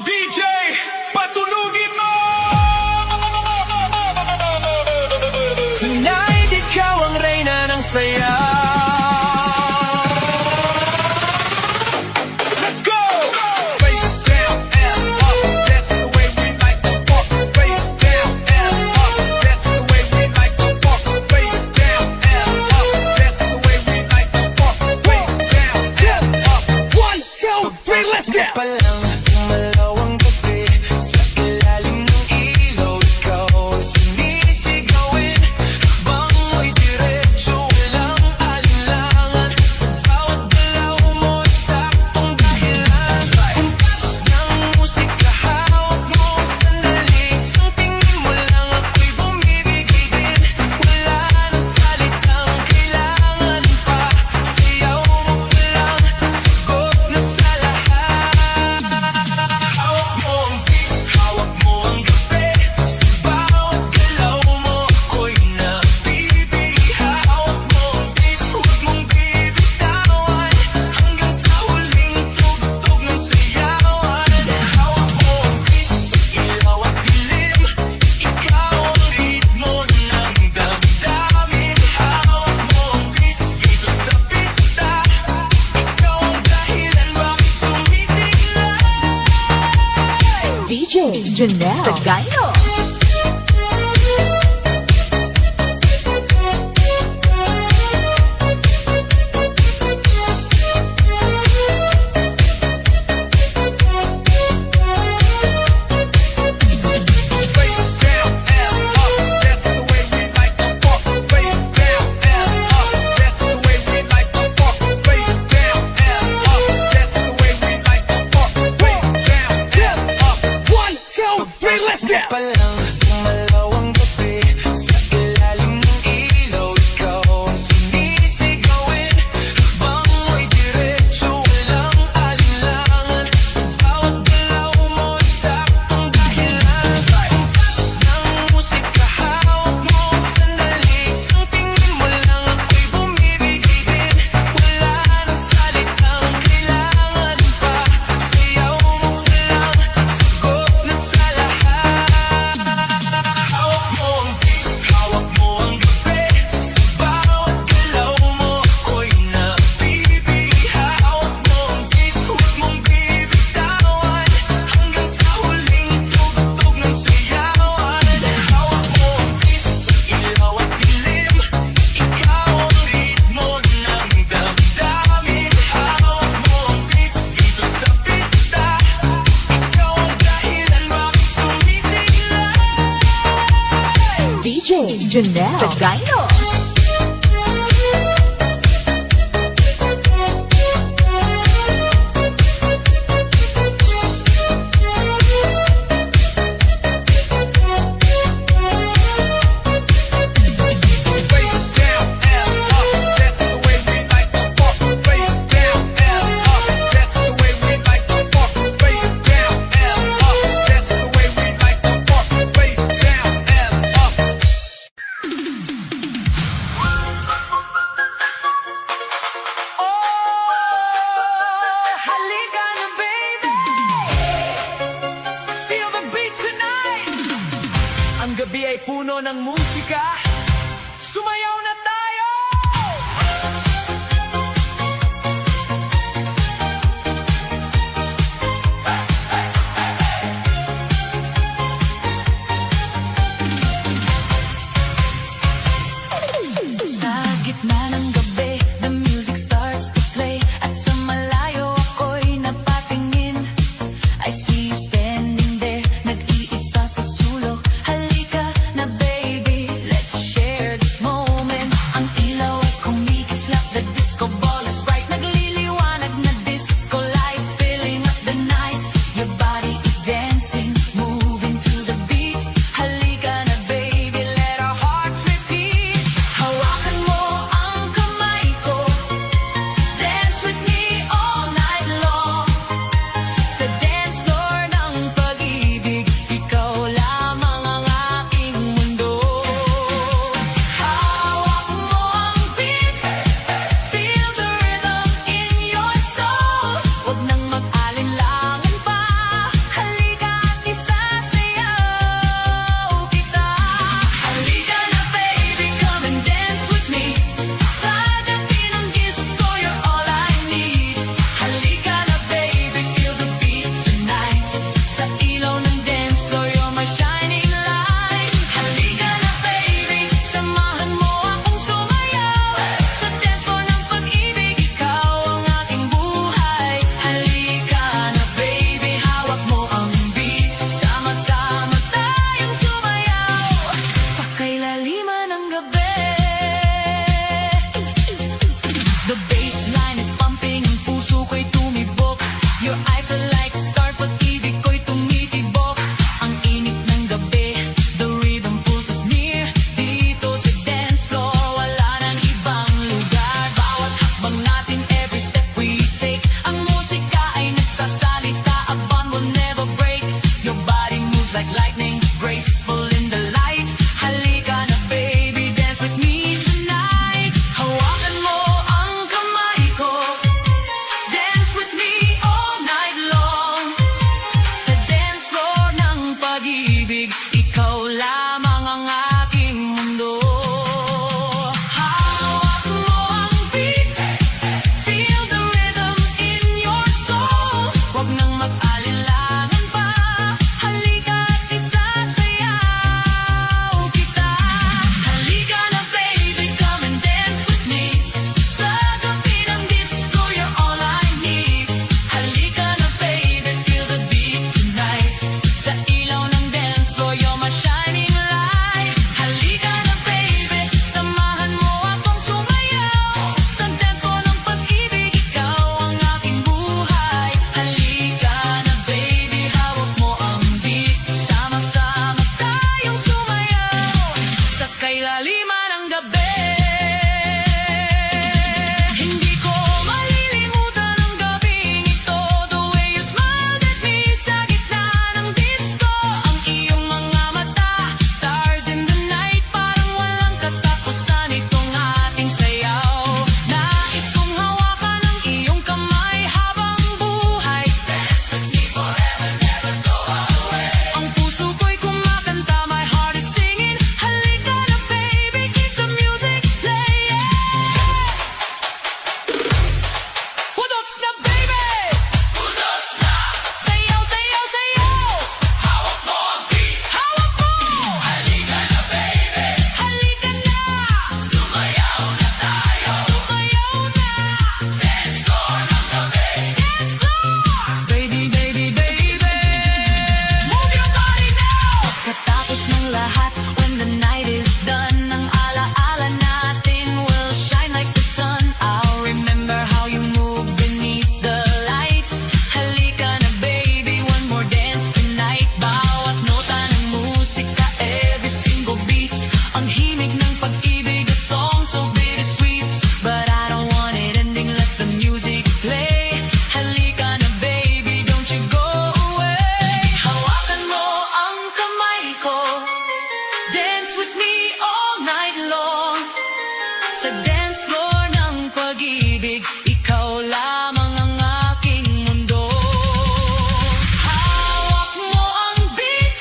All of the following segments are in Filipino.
DJ, patulugin mo! Tonight, ikaw ang reyna ng saya. Let's go! Face down and up, that's the way we like to walk. Face down and up, that's the way we like to walk. Face down and up, that's the way we like to walk. Face down and up. 1, 2, 3, let's go! Janelle Sagayno. Janelle Sagayno. Ang gabi ay puno ng musika. Sumayaw na tayo! Sa gitna ng gabi, the music starts to play. At sa malayo ako'y napatingin. I see you standing there, nag-iisa sa sulok. Halika na baby, let's like lightning, graceful in the light. Halika na baby, dance with me tonight. Hawakan mo ang kamay ko, dance with me all night long. Sa dance floor ng pag-ibig, ikaw lamang ang aking mundo. Hawak mo ang beat, feel the rhythm in your soul. Huwag nang mag-alinlangan pa, halika at isasayaw kita. Halika na baby, come and dance with me. Sa gabi ng disco, you're all I need. Halika na baby, feel the beat tonight. Sa ilaw ng dance floor, you're my shining light. Halika na baby, samahan mo akong sumayaw. Sa dance floor ng pag-ibig, ikaw ang aking buhay. Halika na baby, hawak mo ang beat. Sama-sama tayong sumayaw sa kailaliman ng gabi. Hindi ko malilimutan ang gabing ito. The way you smiled at me sa gitna ng disco. Ang iyong mga mata, stars in the night. Parang walang katapusan itong ating sayaw. Nais kong hawakan ang iyong kamay habang buhay. Dance with me forever, never go away. Ang puso ko'y kumakanta, my heart is singing. Halika na baby, keep the music playing. Hudots na baby, hudots na. Sayaw, sayaw, sayaw. Hawak mo ang beat, hawak mo. Halika na baby, halika na. Sumayaw na tayo, sumayaw na. Dance floor ng gabi, dance floor. Baby, baby, baby, move your body now. Katapos ng lahat, when the night is done, ang alaala natin will shine like the sun. I'll remember how you move beneath the lights. Halika na baby, one more dance tonight. Bawat nota ng musika, every single beat. Ang himig ng pag-ibig, a song so bittersweet. But I don't want it ending, let the music play. Halika na baby, don't you go away. Hawakan mo ang kamay ko, dance with me all night long. Sa dance floor ng pag-ibig, ikaw lamang ang aking mundo. Hawak mo ang beat,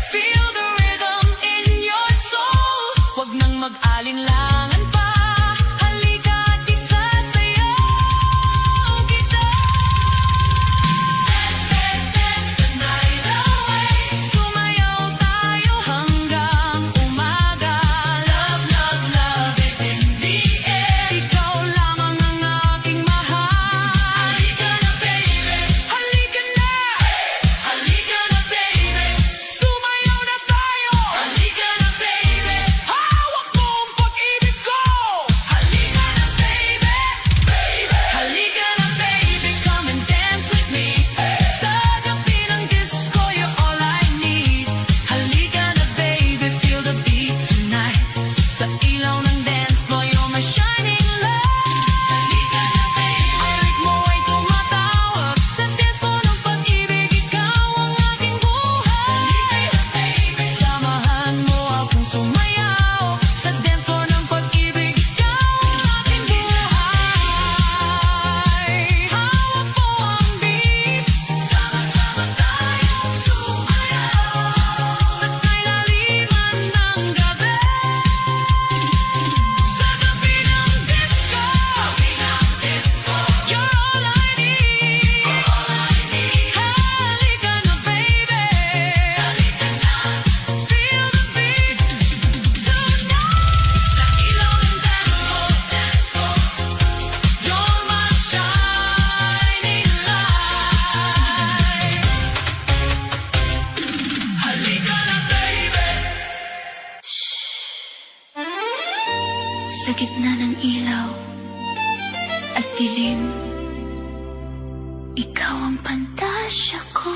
feel the rhythm in your soul. Huwag nang mag-alinlangan pa, halika at isasayaw kita. Dance, dance, dance the night away. Sumayaw tayo hanggang umaga. Love, love, love is in the air. Ikaw lamang ang aking mahal. Halika na baby, halika na. Halika na baby, sumayaw na tayo. Halika na baby, hawak mo ang pag-ibig ko. Halika na baby, baby. Halika na baby, come and dance with me. Sa gabi ng disco, you're all I need. Halika na baby, feel the beat tonight. Sa ilaw ng dance floor, you're my shining light. Halika na baby, ang ritmo ay tumatawag. Sa dance floor ng pag-ibig, ikaw ang aking buhay. Halika na baby, samahan mo akong sumayaw. Sa dance floor ng pag-ibig, ikaw ang aking buhay. Hawak mo ang beat, sama-sama tayong sumayaw. Sa kailaliman ng gabi, sa gabi ng disco, you're all I need. Halika na baby, halika na. Feel the beat tonight. Sa ilaw ng dance floor, you're my shining light. Halika na baby. Sa gitna ng ilaw at dilim, ikaw ang pantasya ko.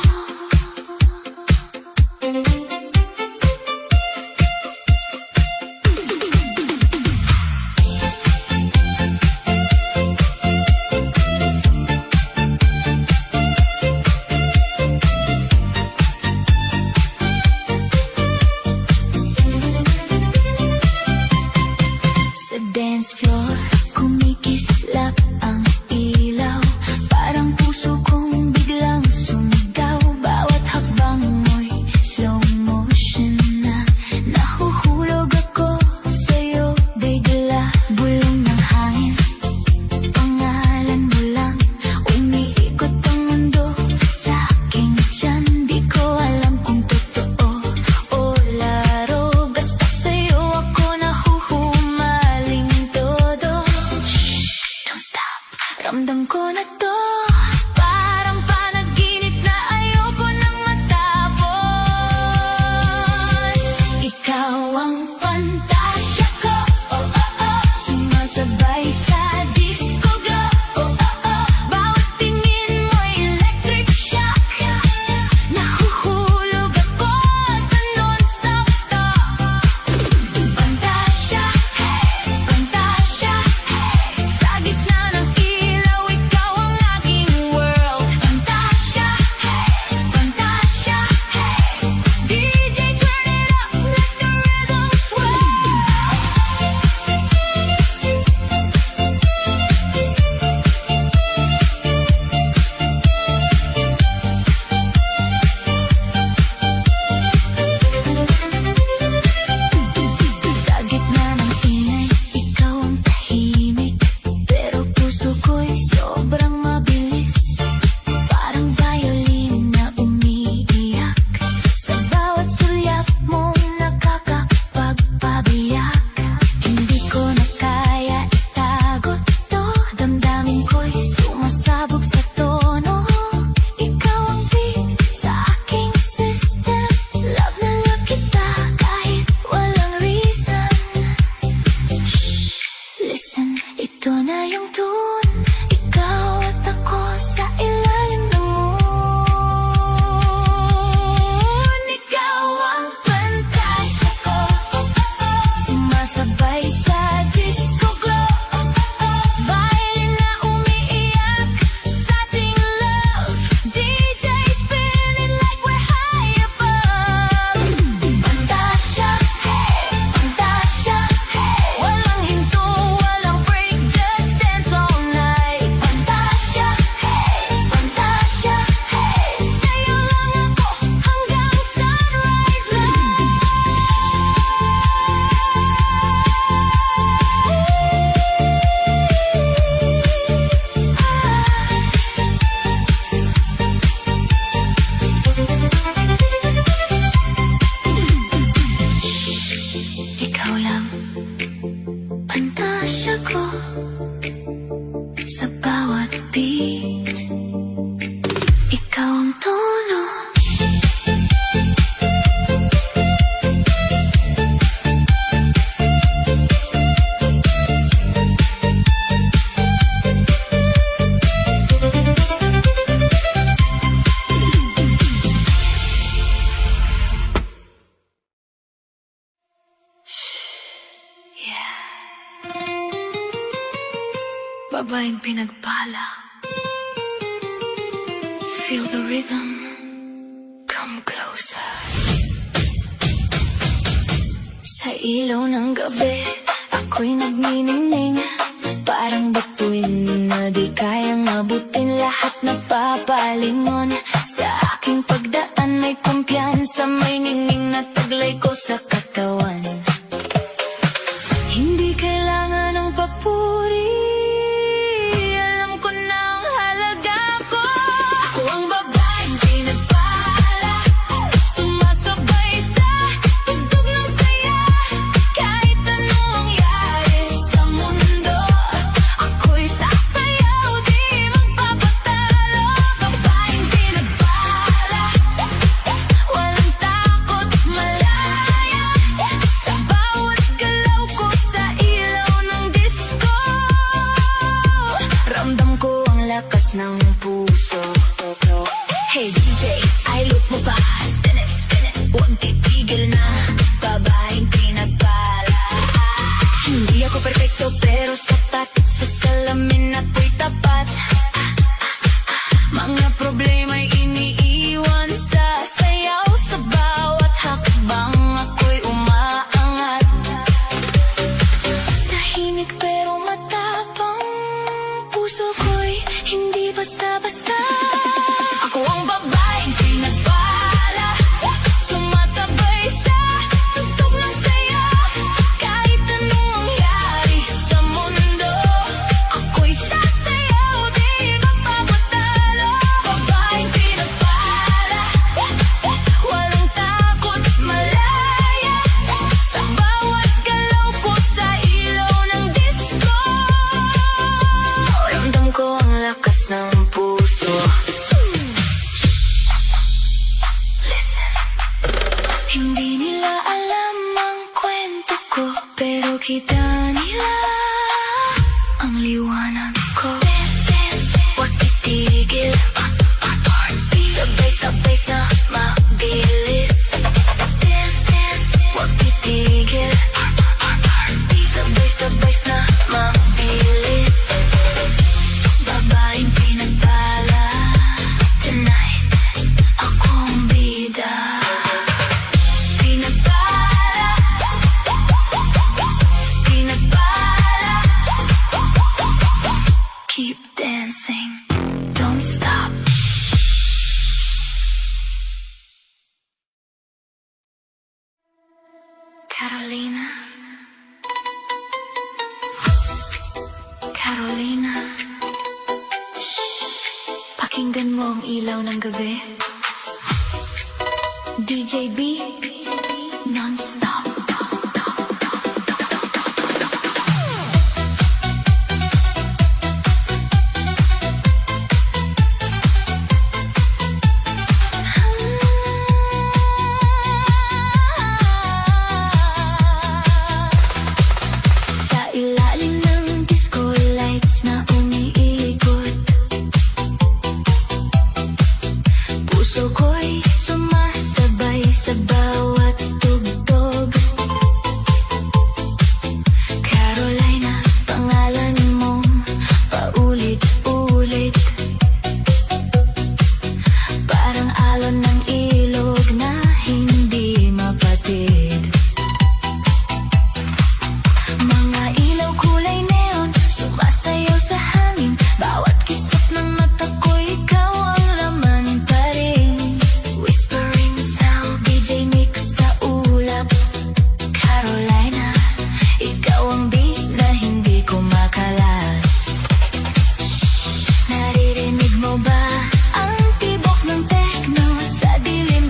babaeng pinagpala. Feel the rhythm, come closer. Sa ilaw ng gabi, ako'y nagniningning. Parang batuin na di kayang abutin. Lahat napapalingon sa aking pagdaan. May kumpiyansa, may ningning na taglay ko sa katawan. Hindi kailangan ng papuri, alam ko na ang halaga ko. Ako ang babaeng pinagpala, sumasabay sa tugtog ng saya. Kahit anong mangyari sa mundo, ako'y sasayaw, di magpapatalo. Babaeng pinagpala, walang takot, malaya. Sa bawat galaw ko sa ilaw ng disco, ramdam ko ang lakas ng puso. Hey DJ, ay look mo pa, spin it, huwag titigil na. Babaeng pinagpala, hindi ako perfecto pero sapat. Sa salamin ako'y tapat. Mga problema'y iniiwan sa sayaw. Sa bawat hakbang ako'y umaangat. Tahimik pero matapang, puso ko'y hindi basta-basta. Ako ang babaeng pinagpala, sumasabay sa tugtog ng saya. Kahit anong mangyari sa mundo, ako'y sasayaw, di magpapatalo. Babaeng pinagpala, walang takot, malaya. Sa bawat galaw ko sa ilaw ng disco, ramdam ko ang lakas ng puso. Listen. Hindi nila alam ang kwento ko, pero kita nila ang liwanag ko. Huwag titigil, sabay-sabay na mabilis. Huwag titigil, sabay-sabay na mabilis. Babaeng pinagpala, tonight ako ang bida. Pinagpala, pinagpala. Keep dancing, don't stop. Carolina, Carolina, pakinggan mo ang ilaw ng gabi. DJ B, non-stop. Sa ilalim ng disco lights na umiikot, puso ko'y sumasabay sa bawat tugtog. Carolina, pangalan mo paulit-ulit, parang alon ng ilog na hindi mapatid. Mga ilaw kulay neon, sumasayaw sa hangin. Bawat kisap ng mata ko, ikaw ang laman pa rin. Whispering sound, DJ mix sa ulap. Carolina, ikaw ang beat na hindi ko makalas. Naririnig mo ba ang tibok ng techno sa dilim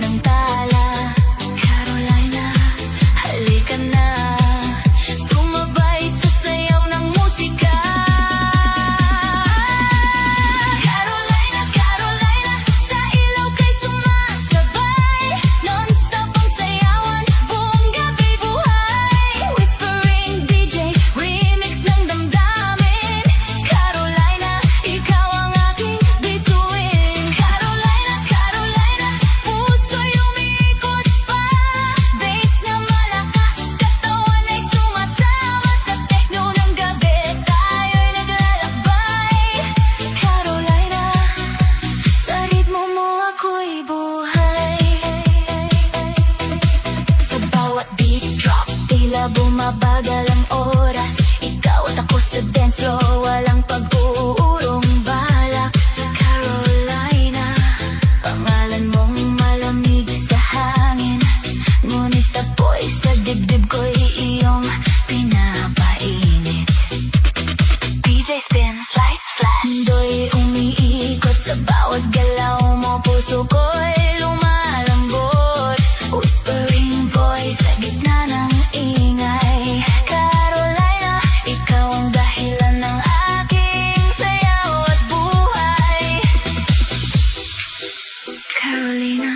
Carolina,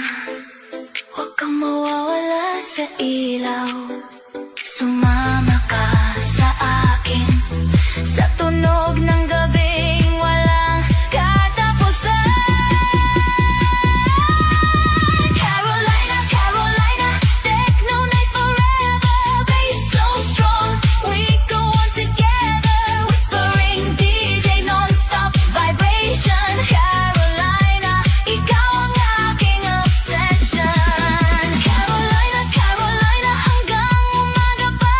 huwag kang mawawala sa ilaw. Sumama ka sa akin sa tunog ng gabing walang katapusan. Carolina, Carolina, techno night forever. Bass so strong, we go on together. Whispering DJ non-stop vibration. Carolina, ikaw ang aking obsession. Carolina, Carolina, hanggang umaga pa.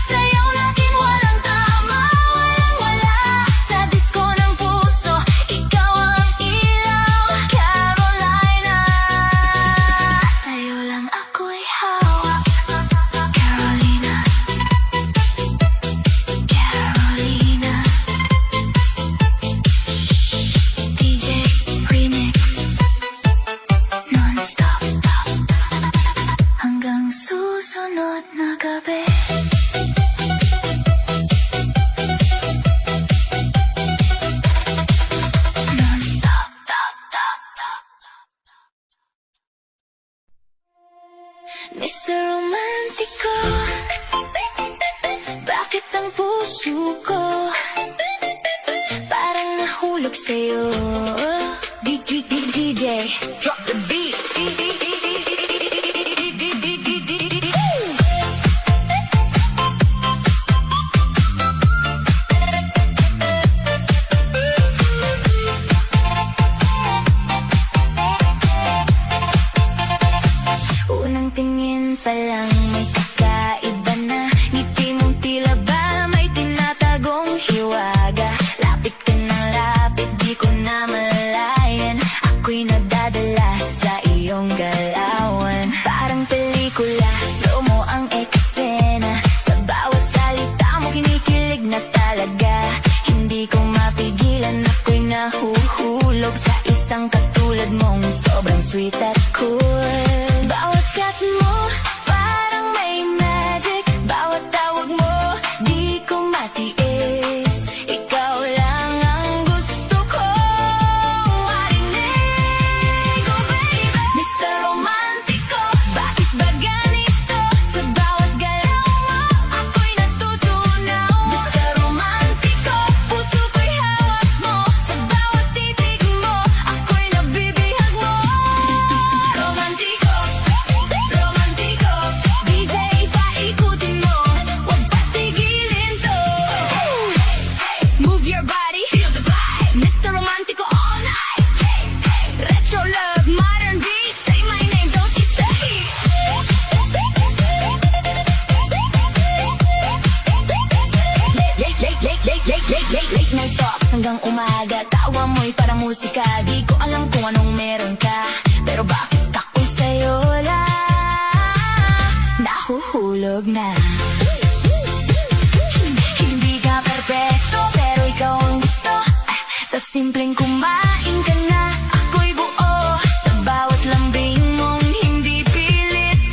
Sayaw natin walang tama, walang wala. Sa disco ng puso, ikaw ang ilaw. Carolina, sa'yo lang ako'y hawak. Carolina, Carolina, DJ Remix, non-stop, hanggang susunod na gabi. Non-stop, Mr. Romantico, bakit ang puso ko parang nahulog sa'yo? DJ, drop the beat. Unang tingin pa lang may kakaiba na. Ngiti mong tila ba may tinatagong hiwaga. Lapit ka ng lapit, di ko na malayan. Ako'y nadadala sa iyong galawan. Parang pelikula, slow mo ang eksena. Sa bawat salita mo kinikilig na talaga. Hindi ko mapigilan, ako'y nahuhulog sa isang katulad mong sobrang sweet at cool. Bawat chat mo, parang may magic. Bawat tawag mo, di ko matiis. Ikaw lang ang gusto ko marinig. Oh baby, Mr. Romantico, bakit ba ganito? Sa bawat galaw mo, ako'y natutunaw. Mr. Romantico, puso ko'y hawak mo. Sa bawat titig mo, ako'y nabibihag mo. Romantico, romantico, DJ paikutin mo, huwag patigilin to. Move your body, feel the vibe. Mr. Romantico all night. Retro love, modern beat, say my name, don't skip the heat. Late night talks hanggang umaga. Tawa mo'y parang musika. Di ko alam kung anong meron ka, pero bakit ako sa'yo lang nahuhulog na. Hindi ka perfecto, pero ikaw ang gusto. Sa simpleng kumain ka na, ako'y buo. Sa bawat lambing mong hindi pilit,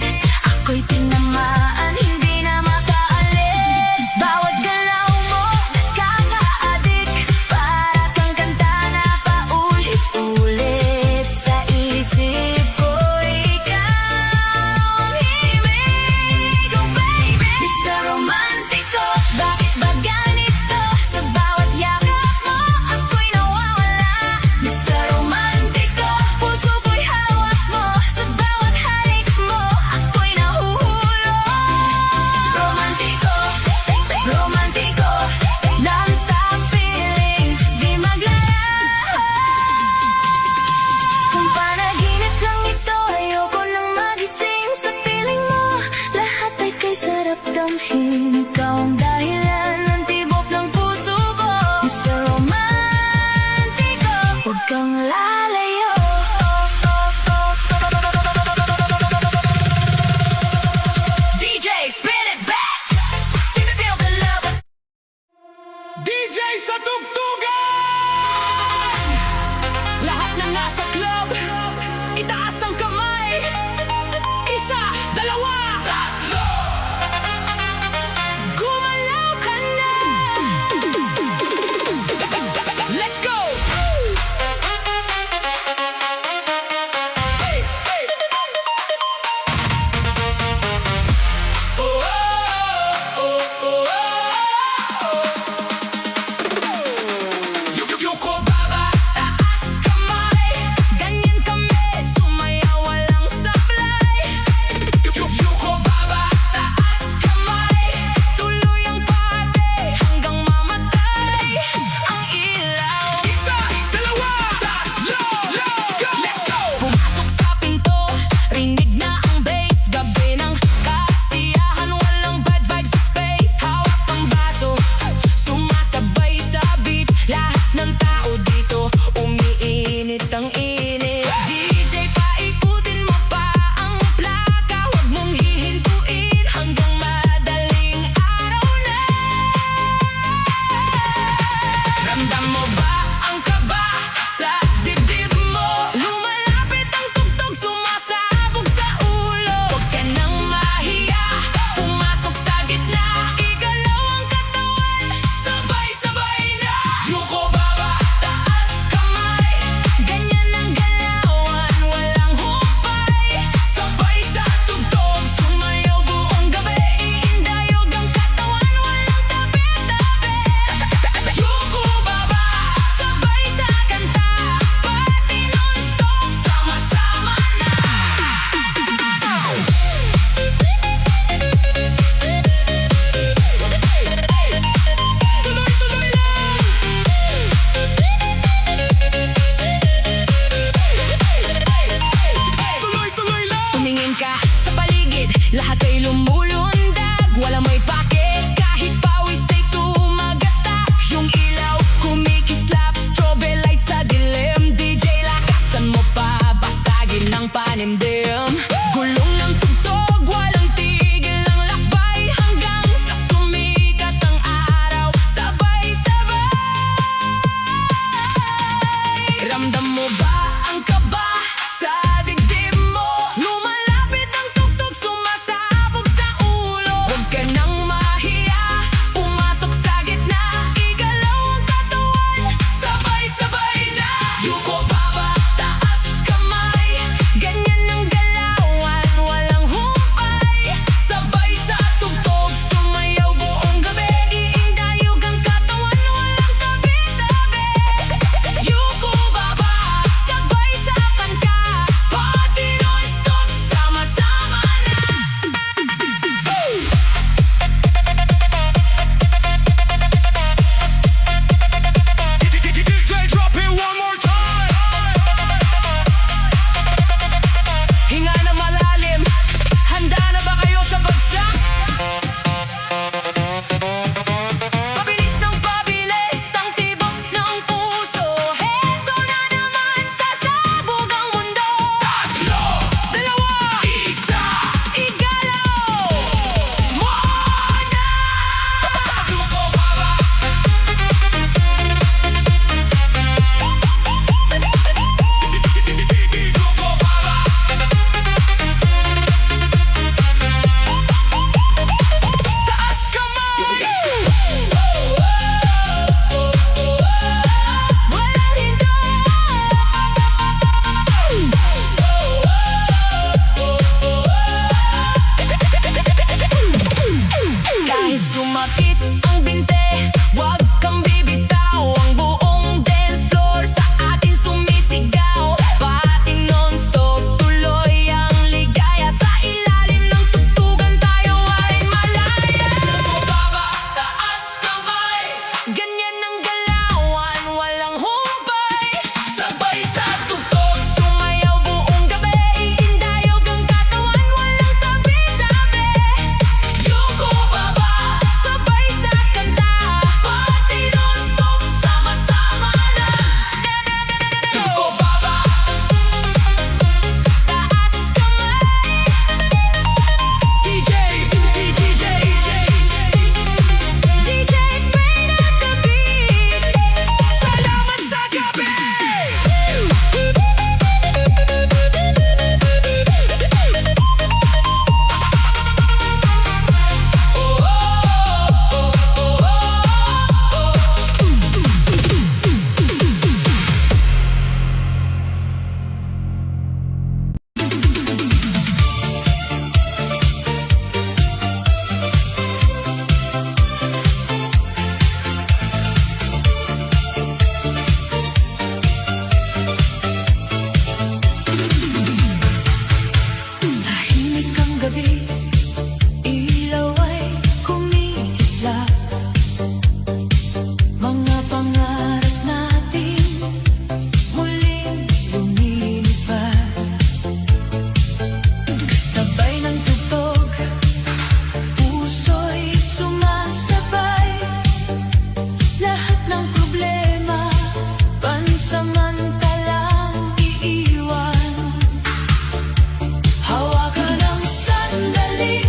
ako'y tinamaan, hindi na makaalis. Bawat galaw mo, nakaka-addict. Para kang kanta na paulit-ulit. Sa isip ko, ikaw ang himig. Oh baby, Mr. Romantico, bakit ba ganito? Sa bawat yakap mo, ako'y nawawala. panimdim. Gulong ng tugtog, walang tigil ang lakbay, hanggang sa sumikat ang araw. Sabay-sabay. Ramdam mo ba ang kaba sa dibdib mo? Lumalapit ang tugtog, sumasabog sa ulo. Huwag ka nang mahiya, pumasok sa gitna, igalaw ang katawan, sabay-sabay na. Yuko baba, taas kamay, ganyan ang galawan, walang humpay. Sabay sa tugtog, sumayaw buong gabi, iindayog ang katawan, walang tabi-tabi. Yuko baba, sabay sa kanta, pati non-stop, sama-sama na. DJ, drop it one more time. Hinga na malalim, handa na ba kayo sa bagsak? Pabilis ng pabilis ang tibok ng puso, heto na naman, sasabog ang mundo. Tatlo, Dalawa, isa. igalaw mo na! Yuko baba. Yuko baba. Taas kamay! Walang hinto! Kahit sumakit ang binte, wag kang bibitaw. Ang buong dance floor sa atin sumisigaw. Pati non-stop, tuloy ang ligaya. Sa ilalim ng tugtugan tayo ay malaya. Baba, taas kamay. Ganyan ang galawan, walang humpay. Sabay sa tugtog, sumayaw buong gabi, iindayog ang katawan, walang tabi-tabi. Yuko baba, sabay sa kanta, pati non-stop, sama-sama na. Yuko baba. Taas kamay. DJ Fade at the beat. Salamat sa gabi. Tahimik ang gabi, ilaw ay kumikislap. Mga pangarap natin muling lumilipad. Kasabay ng tugtog, puso'y sumasabay. Lahat ng problema, pansamantalang iiwan. Hawakan ang sandali,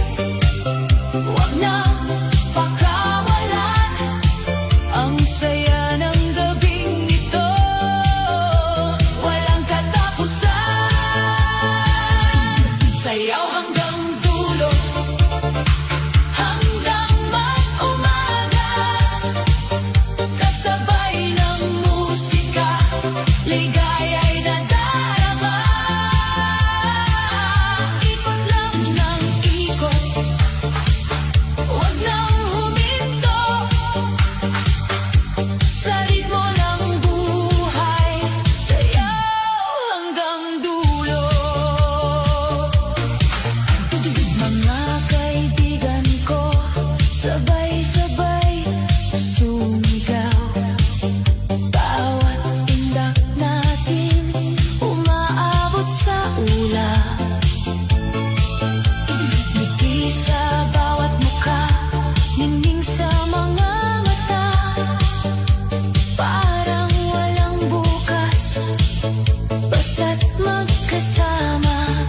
huwag nang pakawalan. Ang saya ng gabing ito, walang katapusan. Sayaw hanggang dulo, hanggang mag-umaga. Kasabay ng musika, ligaya'y nadarama. Ikot lang ng ikot, huwag nang huminto. Sa ritmo ng buhay, sayaw hanggang dulo. Mga kaibigan ko, sabay-sabay sumigaw. Bawat indak natin umaabot sa ulap. Ngiti sa bawat mukha, ningning sa mga mata. Parang walang bukas, basta't magkasama.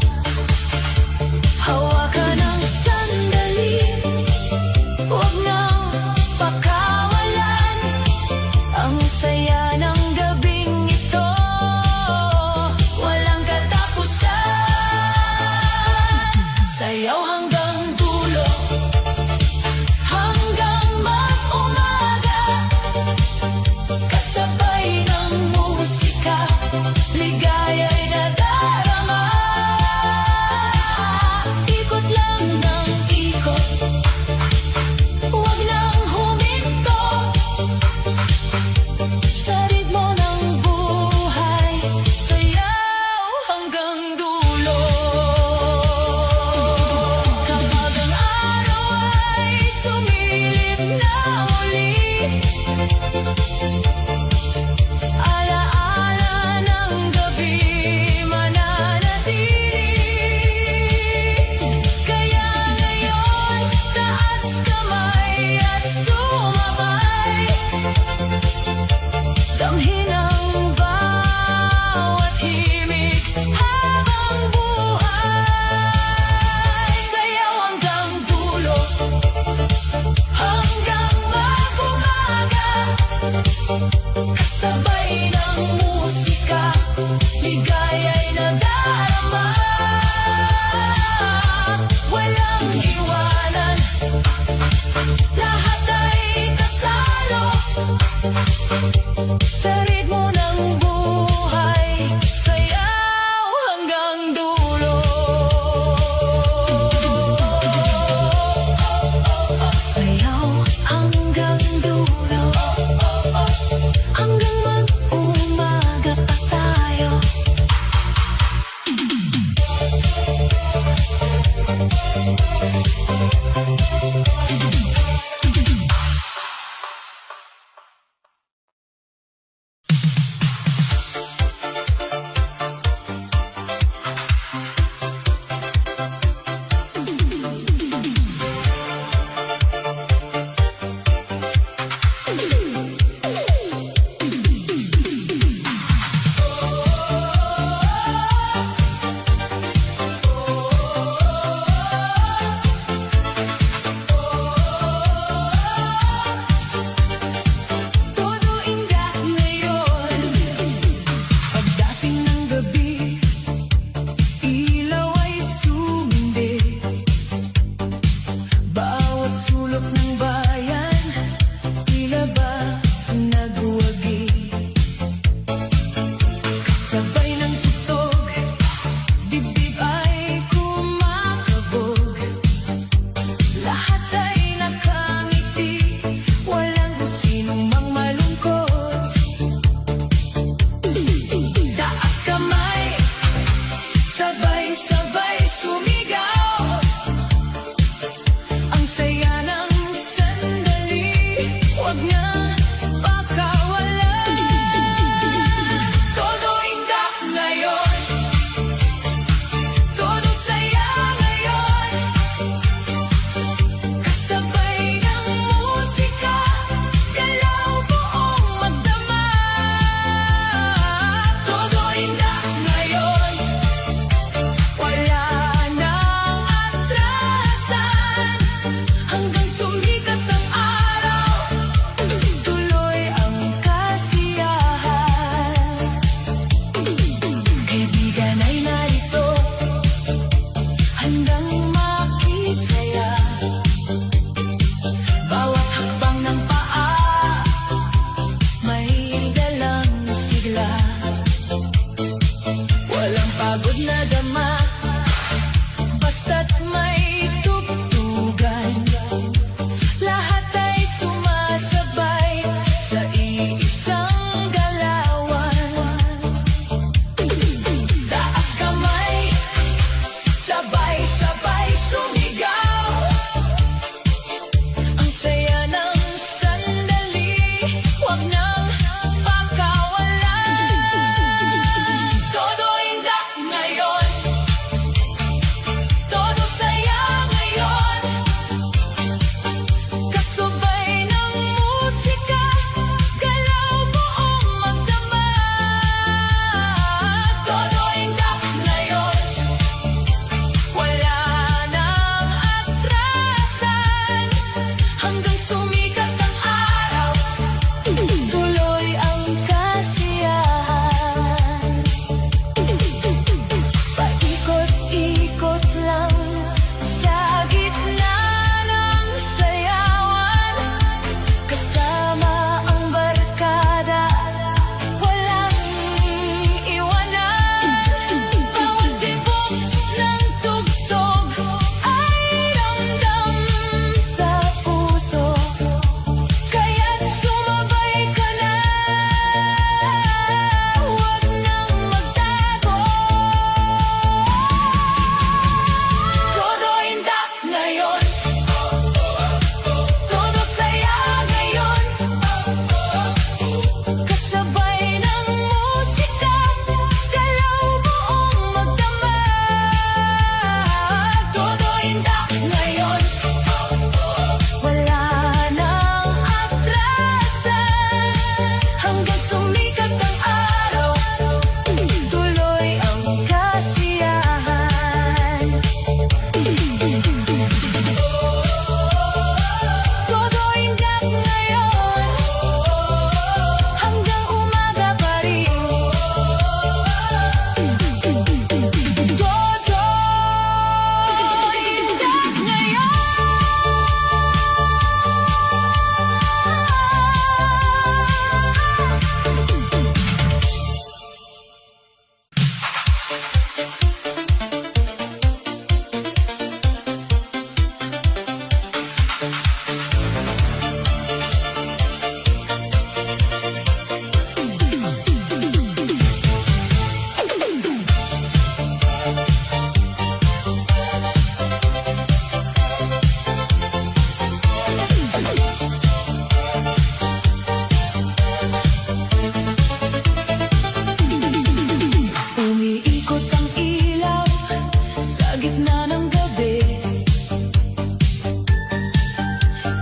gitna ng gabi,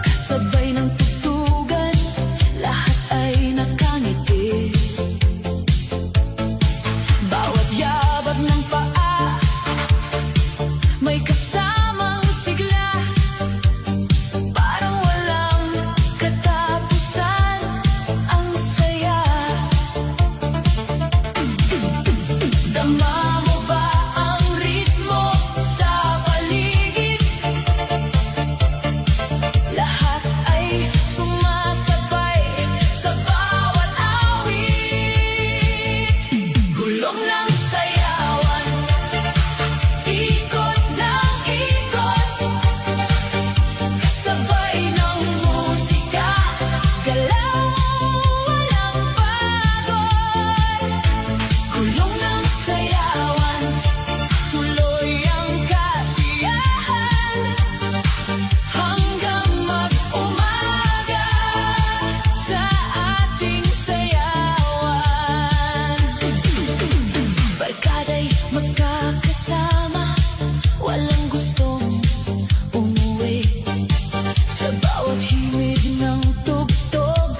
kasabay ng tugtugan, lahat ay nakangiti. Bawat yabag ng paa, may kasamang sigla, parang walang katapusan, ang saya. Dama mo ba ang ritmo sa paligid? Lahat ay sumasabay sa bawat awit. Gulong ng sayawan, ikot ng ikot, kasabay ng musika, galaw walang pagod. Gulong ng sayawan, tuloy ang kasiyahan, hanggang mag-umaga sa ating sayawan. Barkada'y magkakasama, walang gustong umuwi. Sa bawat himig ng tugtog,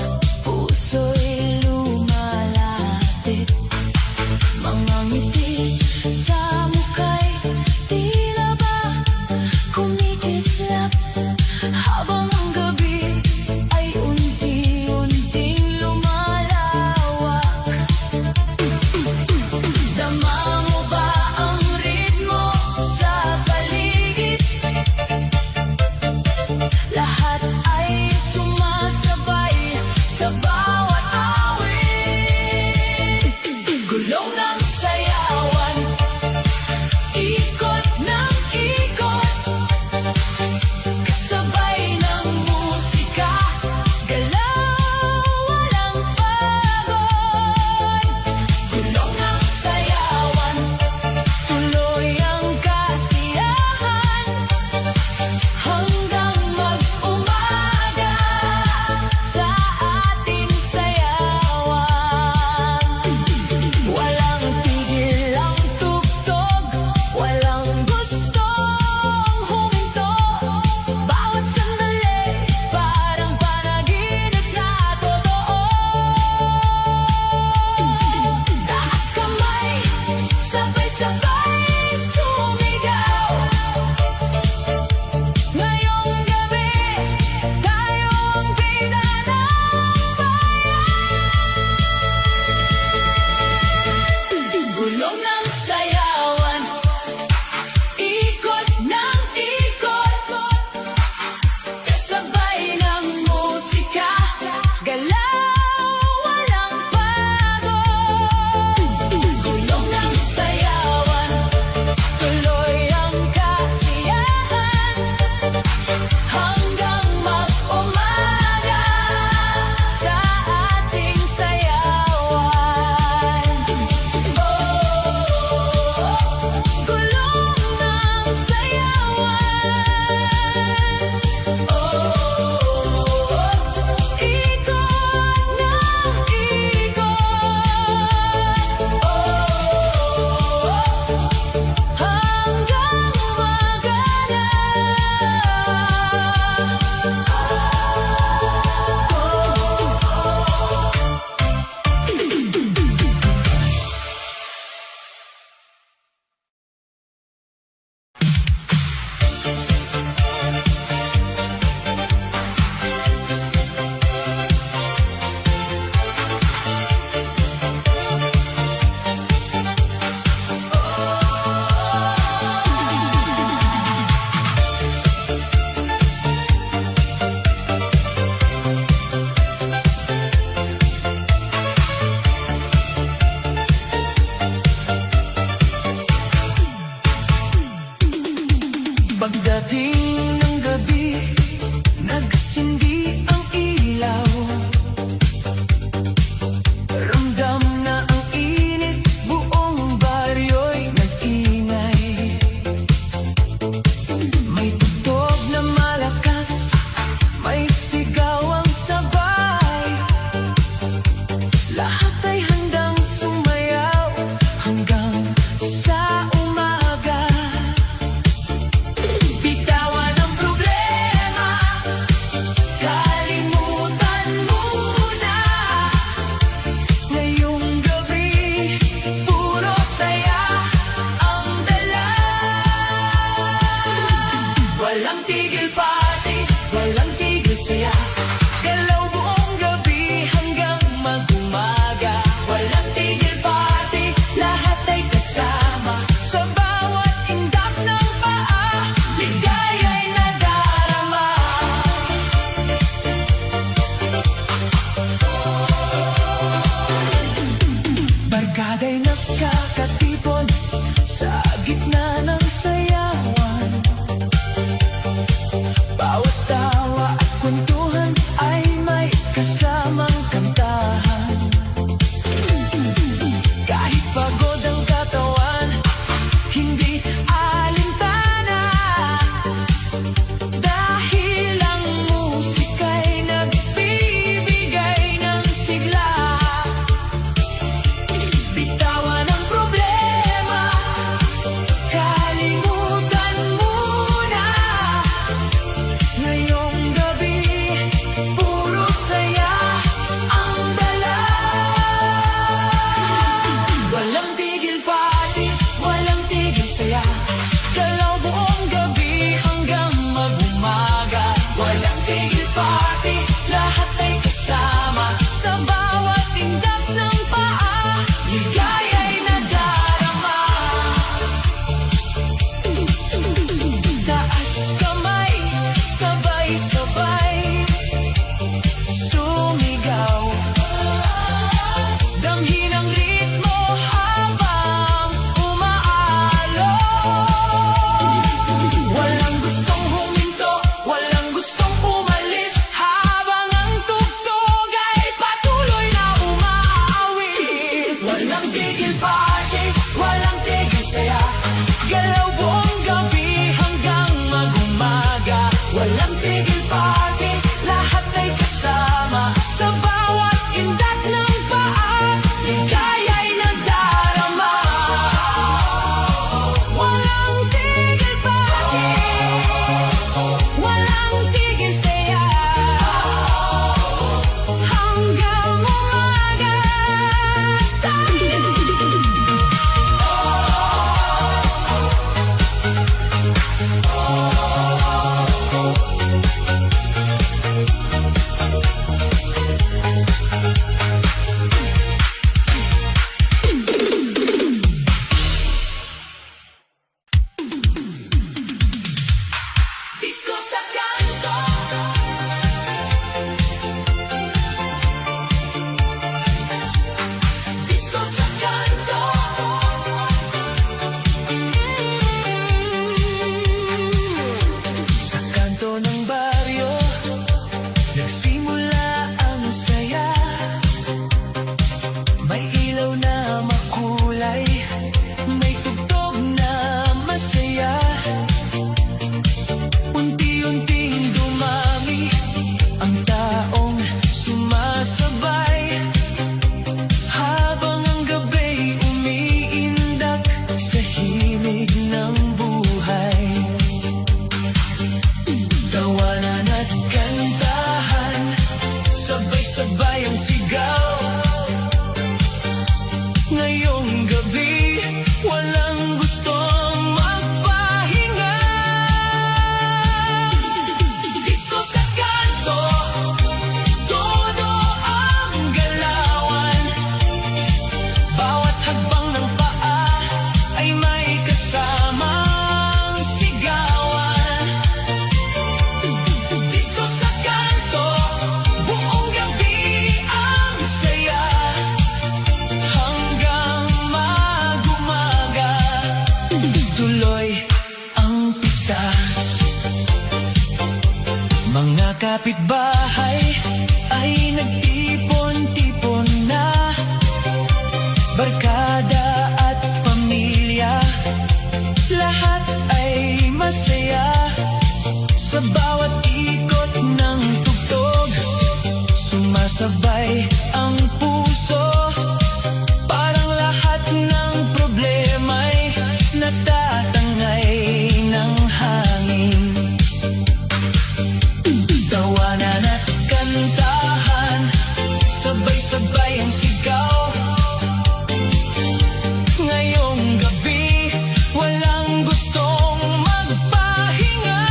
puso'y lumalapit. Mga ngiti sa mukhay, tila ba kumikislap, habang ang gabi ay unti-unting lumalawak. Dama mo ba ang ritmo sa paligid? Lahat ay sumasabay sa bawat awit. Gulong ng sayawan, ikot ng ikot, kasabay ng musika, galaw walang pagod. Gulong ng sayawan, tuloy ang kasiyahan, hanggang mag-umaga sa ating sayawan. Walang tigil ang tugtog, walang gustong huminto. Bawat sandali, parang panaginip na totoo. Taas kamay, sabay-sabay sumigaw. Ngayong gabi, tayong bida ng bayan. Gulong ng sayawan, ikot ng ikot, kasabay ng musika, galaw walang pagod. Gulong ng sayawan, tuloy ang kasiyahan, hanggang mag-umaga sa ating sayawan. Gulong ng sayawan, ikot ng ikot, hanggang magana. Pagdating ng gabi, nagsindi ang ilaw. Ramdam na ang init, buong baryo'y nag-ingay. May tugtog na malakas, may sigaw ang sabay. Lahat ay handang sumayaw hanggang sa umaga. Walang tigil party, walang tigil saya. Galaw buong gabi hanggang mag-umaga. Walang tigil party, lahat ay kasama. Sa bawat indak ng paa, ligaya'y nadarama. Barkada'y nakakatipon sa gitna ng sayawan. Bawat tawa at kwentuhan ay may kasamang kantahan. Kahit pagod ang katawan, hindi alintana. Dahil ang musika'y nagbibigay ng sigla. Bitawan ang problema, kalimutan muna. Ngayong gabi, puro saya ang dala. Walang tigil party, walang tigil saya. Galaw buong gabi hanggang mag-umaga. Walang tigil party, lahat ay kasama. Sa bawat indak ng paa, ligaya'y nadarama. Taas kamay, sabay-sabay sumigaw. Damhin ang ritmo habang umaalon. Walang gustong huminto, walang gustong umalis. Habang ang tugtog ay patuloy na umaawit. Walang tigil party, walang tigil saya. Galaw buong gabi hanggang mag-umaga. Walang tigil party, lahat ay kasama. Sa bawat indat ng paa, ligaya'y nadarama. Walang tigil party, walang tigil saya. Hanggang umaga Disco sa kanto. Disco sa kanto. Sa kanto ng baryo, nagsimula ang saya. May ilaw na makulay, may tugtog na masaya. Unti-unting dumami ang taong sumasabay. Habang ang gabay umiindak sa himig ng buhay. Tawanan at kantahan, sabay-sabay ang sigaw. Ngayong gabi, walang gustong magpahinga. Disco sa kanto, todo ang galawan. Bawat hagbang ng paa ay may kasamang sigawan. Disco sa kanto, buong gabi ang saya. Hanggang mag-umaga, tuloy ang pista. Mga kapitbahay ay nagtipon-tipon na. Barkada at pamilya, lahat ay masaya. Sa bawat ikot ng tugtog, sumasabay ang puso. Parang lahat ng problema'y natatangay ng hangin. Tawanan at kantahan, sabay-sabay ang sigaw. Ngayong gabi, walang gustong magpahinga.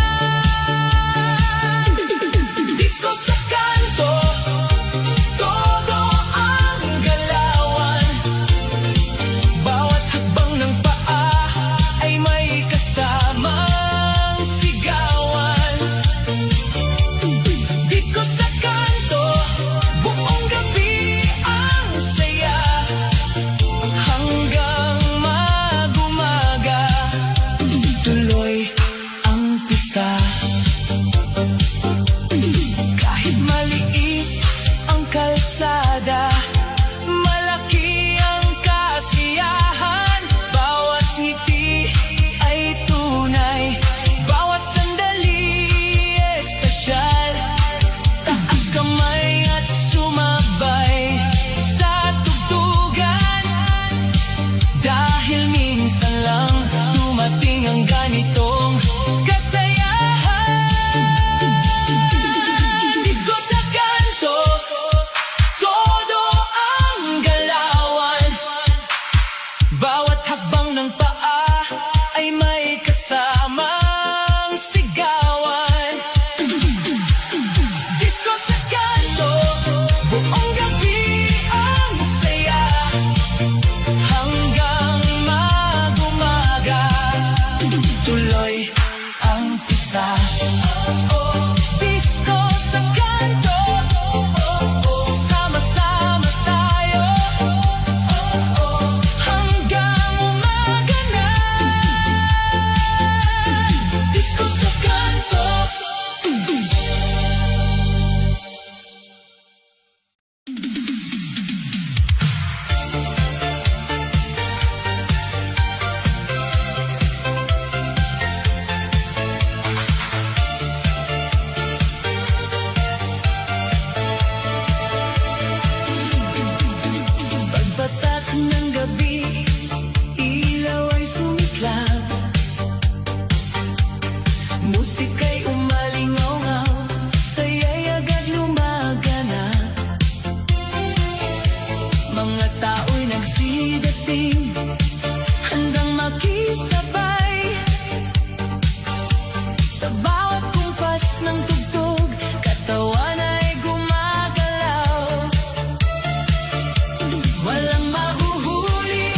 tuloy ang pista. Disco sa kanto, sama-sama tayo, hanggang umaga na. Disco sa kanto. Pagbatak ng gabi, ilaw ay sumiklab, musika'y umalingaw-ngaw, saya'y agad lumaganap. Mga tao'y nagsidating, handang makisabay sa bawat kumpas ng tugtog, katawan ay gumagalaw. Walang mahuhuli,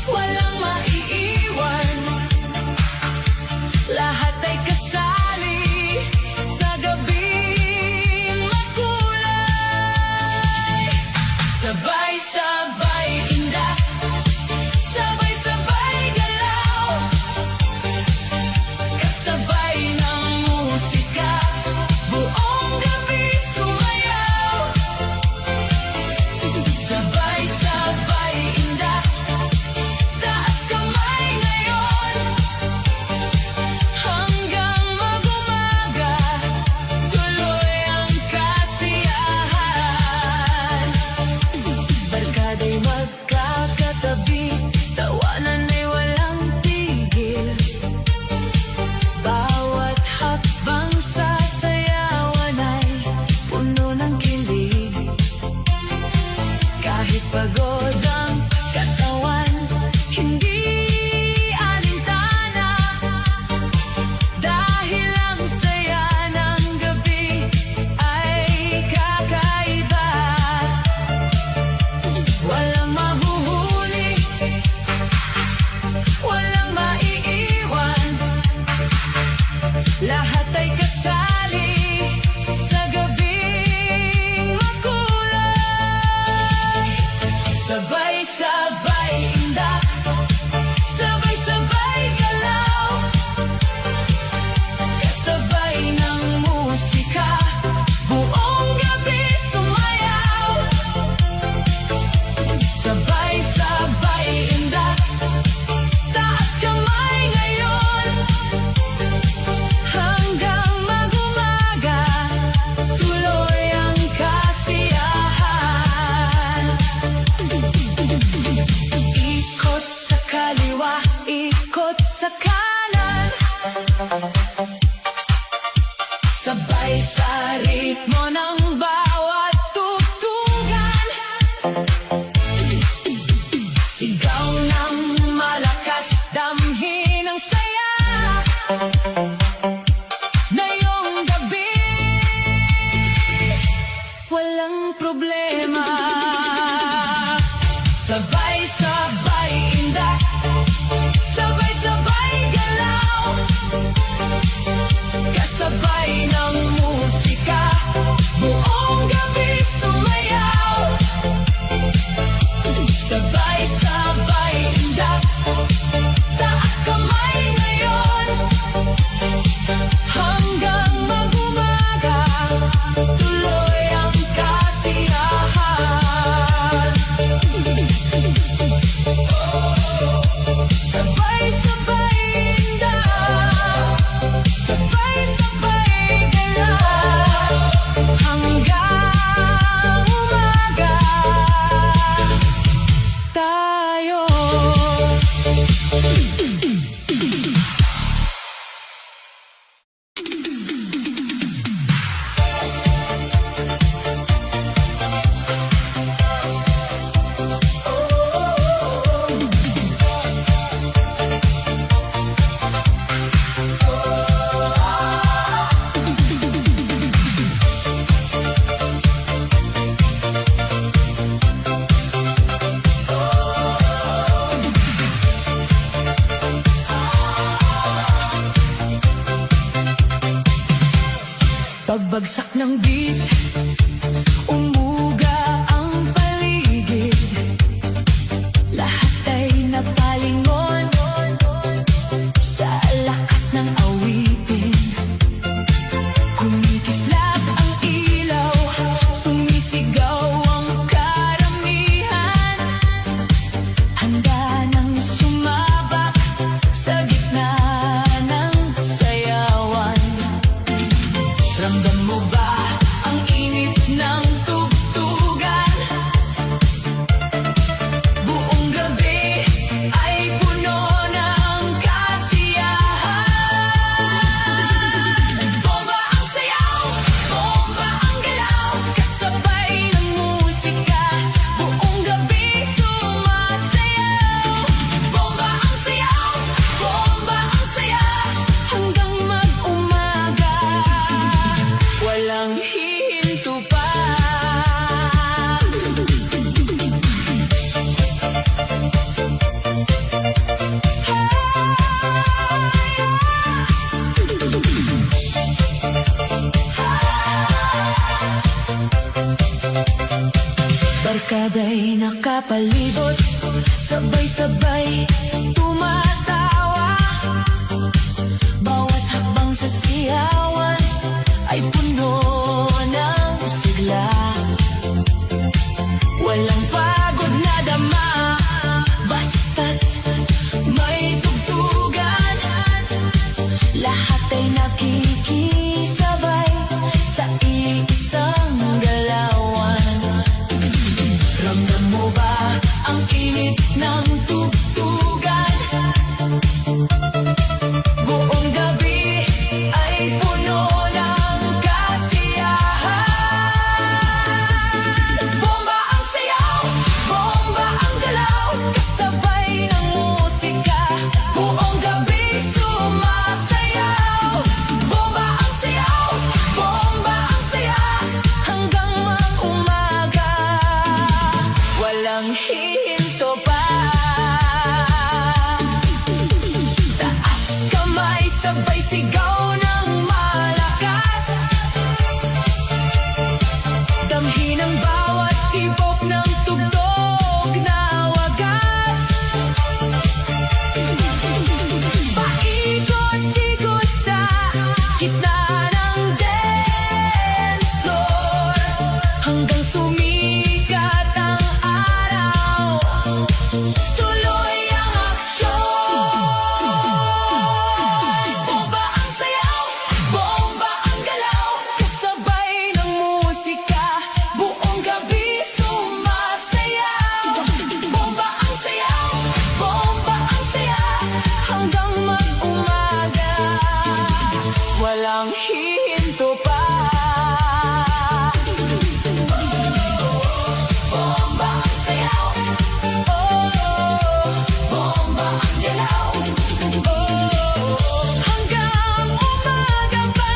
walang maiiwan, lahat ay kasali sa gabing makulay. Sabay-sabay inda, sabay-sabay galaw, kasabay ng musika, buong gabi sumayaw. Sabay-sabay inda, taas kamay ngayon, hanggang mag-umaga, tuloy ang kasiyahan. Barkada'y magkakatabi, tawanan ay walang tigil, bawat hakbang sasayawan ay puno ng kilig. Kahit pagod ang katawan, hindi alintana, dahil ang saya ng gabi ay kakaiba. Walang mahuhuli, walang maiiwan, lahat ay kasali sa gabing makulay. Sabay-sabay inda, sabay-sabay galaw, kasabay ng musika, buong gabi sumayaw. Sabay-sabay inda, taas kamay ngayon, hanggang mag-umaga, tuloy ang kasiyahan. Ikot sa kaliwa, ikot sa kanan, sabay sa ritmo ng bawat tugtugan, sigaw ng malakas, damhin ang saya ngayong gabi. Walang problema, sabay-sabay inda, sabay-sabay galaw, Bagsak ng beat, umuga ang paligid. Lahat ay napalingon sa lakas ng awitin. Kumikislap ang ilaw, sumisigaw ang karamihan. Handa nang sumabak sa gitna ng sayawan. Ramdam mo ba ang init ng tugtugan? Buong gabi ay puno ng kasiyahan. Bomba ang sayaw, bomba ang galaw, kasabay ng musika, buong gabi sumasayaw. Bomba ang sayaw, bomba ang saya, hanggang mag-umaga, walang hihinto pa. Barkada'y nakapalibot, sabay-sabay tumatawa. Bawat hakbang sa siyawan ay puno ng sigla. Walang pagod na dama, basta't may tugtugan. Lahat ay nakikisabay sa iisang galawan. Ramdam mo ba ang init ng tugtugan? Buong gabi ay puno ng kasiyahan. Bomba ang sayaw, bomba ang galaw, kasabay ng musika, buong gabi sumasayaw. Bomba ang sayaw, bomba ang saya, hanggang mag-umaga, walang hihinto pa. Taas kamay, sabay sigaw ng malakas. Damhin ang bawat tibok ng tugtog na wagas. Paikot-ikot sa gitna ng dance floor, hanggang sumikat ang araw, tuloy ang aksyon. Bomba ang sayaw, bomba ang galaw, kasabay ng musika, buong gabi sumasayaw. Bomba ang sayaw, bomba ang saya, hanggang mag-umaga, walang hihinto pa. Bomba ang sayaw, bomba ang galaw, hanggang umaga pa.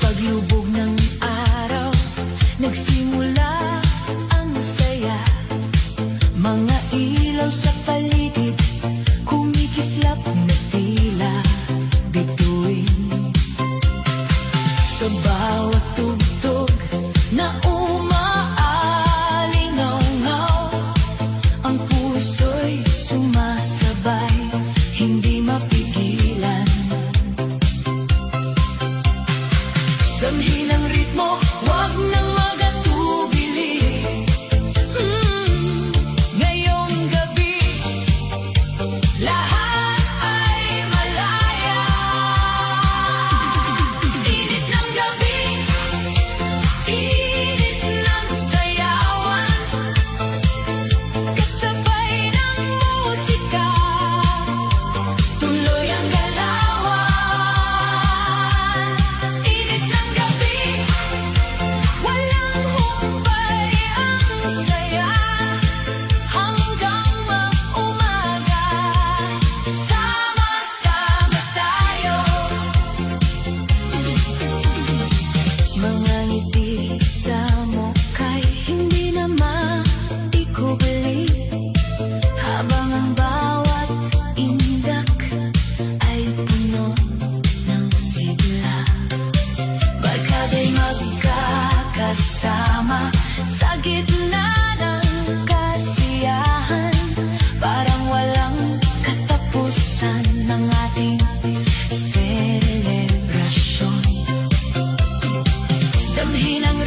Paglubog ng araw, nagsimula ang saya. Mga ilaw sa paligid, kumikislap na tila bituin. Sa bawat tugtog na umaalingaw-ngaw, ang puso'y sumasabay, hindi mapigilan. Damhin ang ritmo, wag nang magatubili. Ngayong gabi, lahat ay malaya. Init ng gabi, init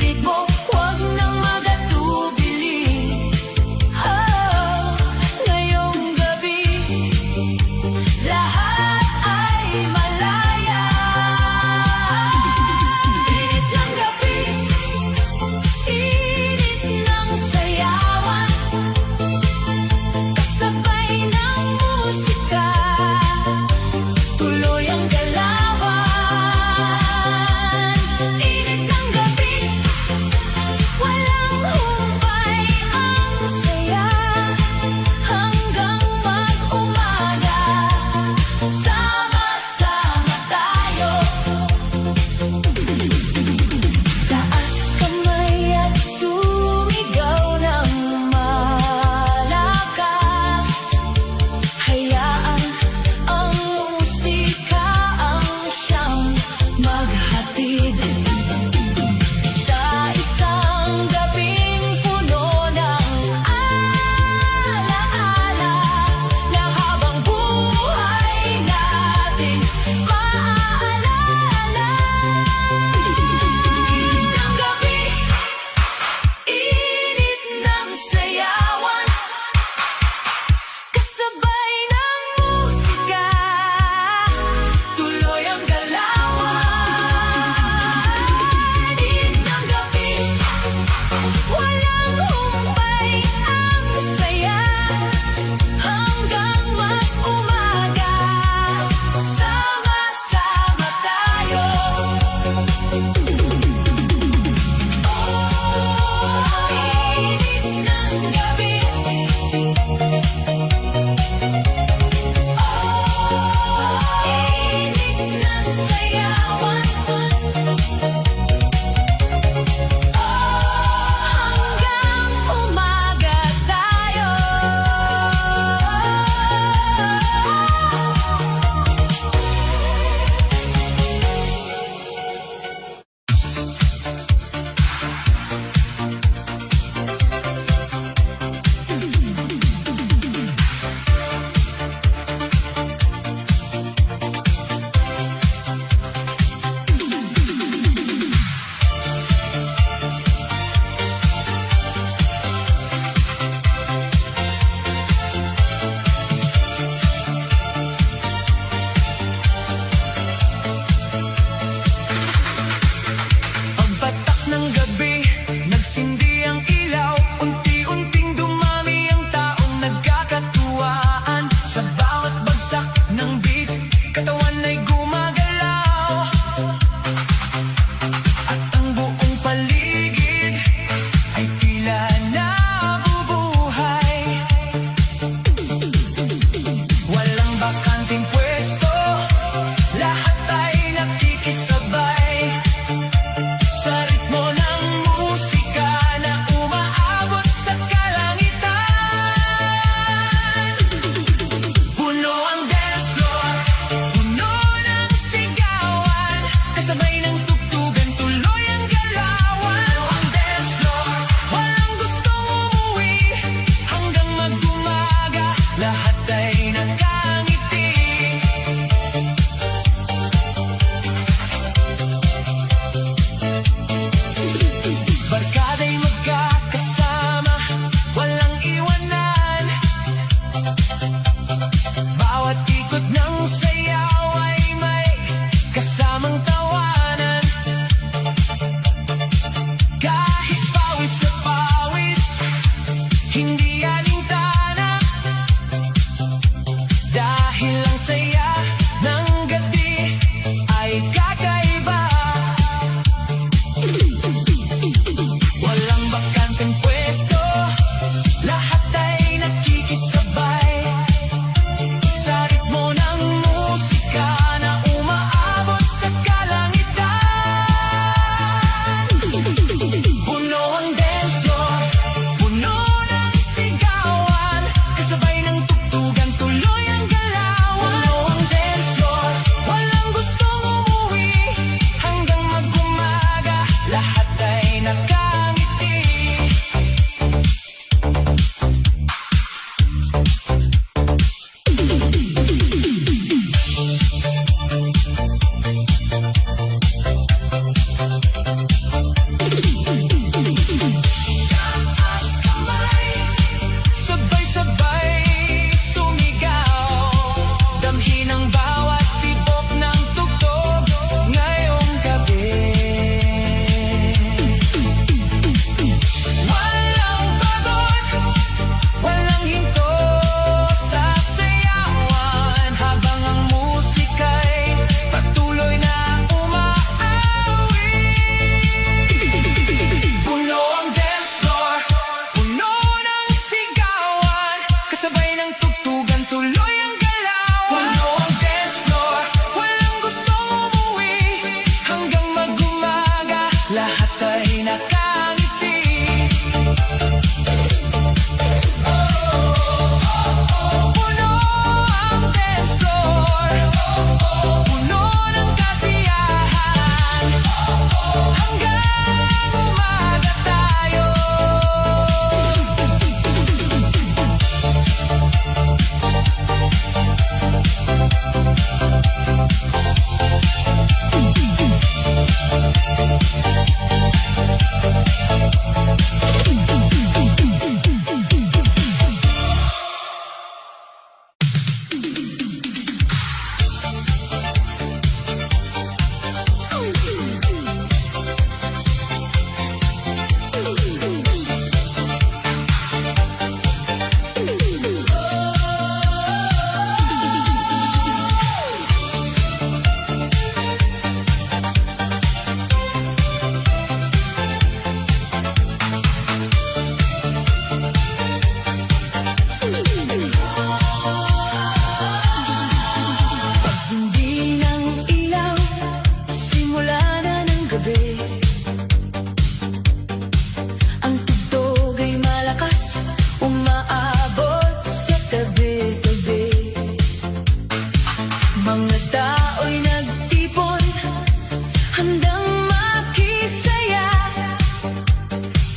pilit mo, huwag nang magatubili. Oh, ngayong gabi, lahat ay malaya. Init ng gabi, init ng sayawan, kasabay ng musika, tuloy ang galawan. Init ng gabi, walang humpay.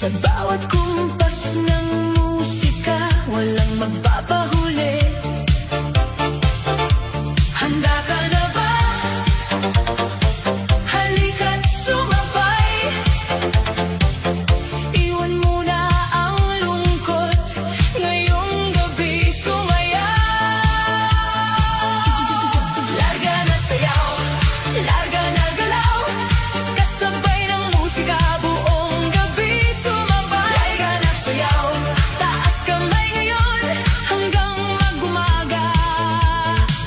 Sa bawat kumpas ng musika, walang magpapahuli. Handa ka na ba? Halika't sumabay. Iwan mo na ang lungkot, ngayong gabi sumaya. Larga na sayaw, larga na galaw, kasabay ng musika buong gabi sumabay. Larga na sayaw, taas kamay ngayon hanggang mag-umaga.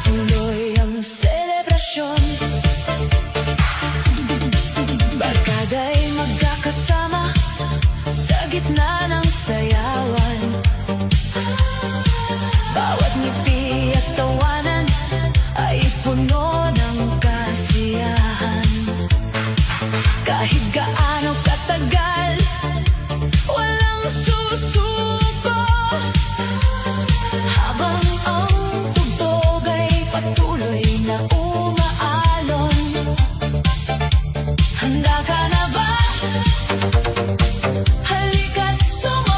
Tuloy ang selebrasyon, barkada'y magkakasama sa gitna ng sayawan. Bawat ngiti at tawanan ay puno ng kasiyahan. Kahit gaano katagal, walang susuko, habang ang tugtog ay patuloy na umaalon. Handa ka na ba? Halika't sumabay.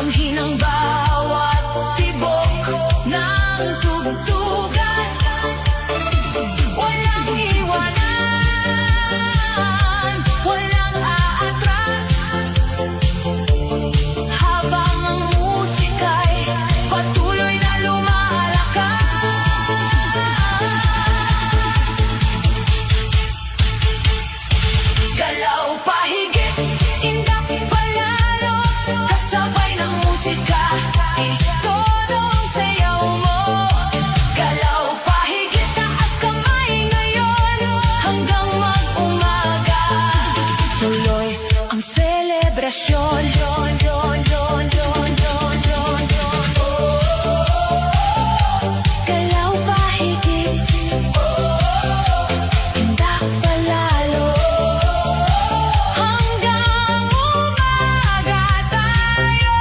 Sanhi ng bawat tibok ng tugtugan. Walang iwanan, walang aatras. Habang ang musika'y patuloy na lumalakas. Galaw pahigit, indak palalo, kasabay ng musika, itodo ang sayaw mo. Galaw pahigit, taas kamay ngayon, hanggang mag-umaga. Tuloy ang selebrasyon. Galaw pahigit, indak palalo, hanggang umaga tayo.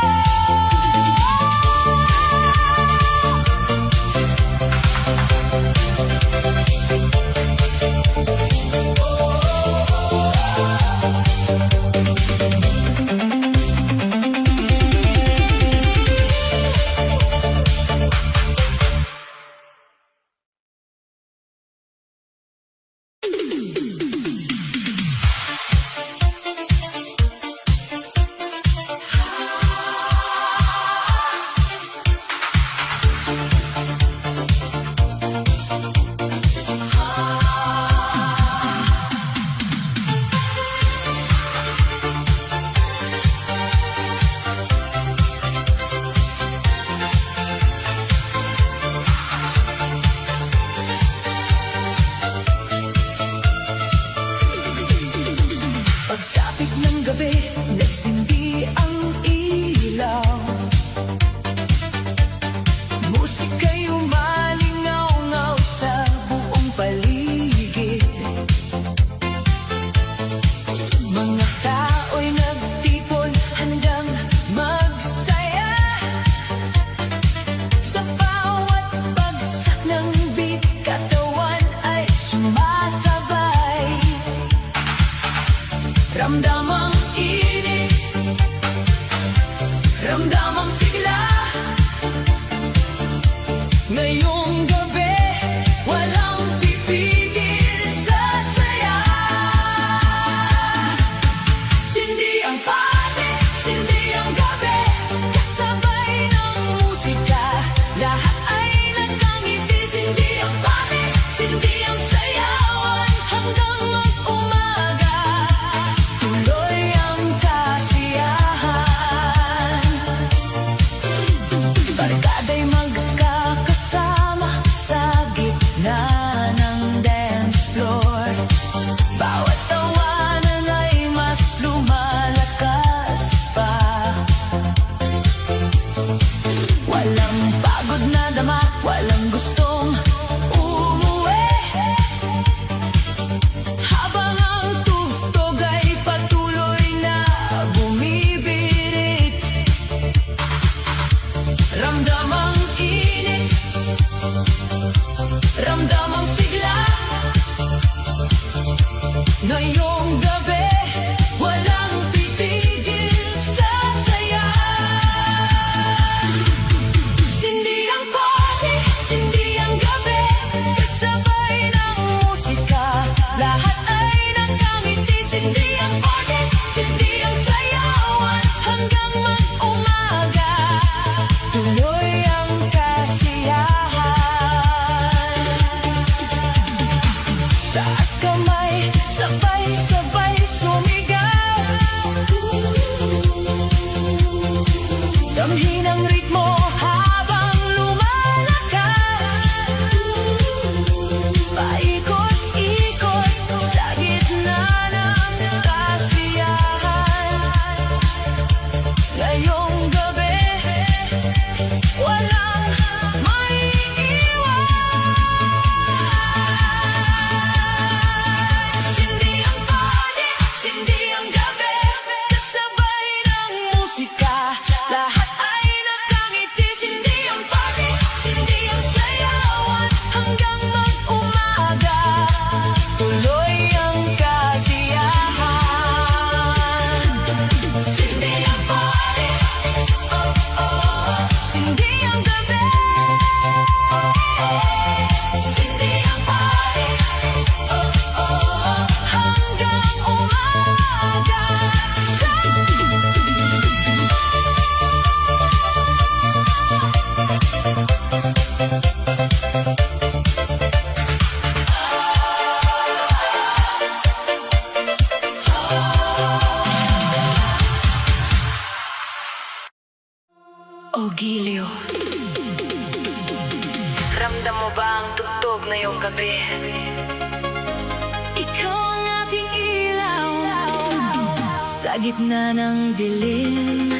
O Gilio, ramdam mo ba ang tugtog na iyong gabi? Ikaw ang ating ilaw sa gitna ng dilim.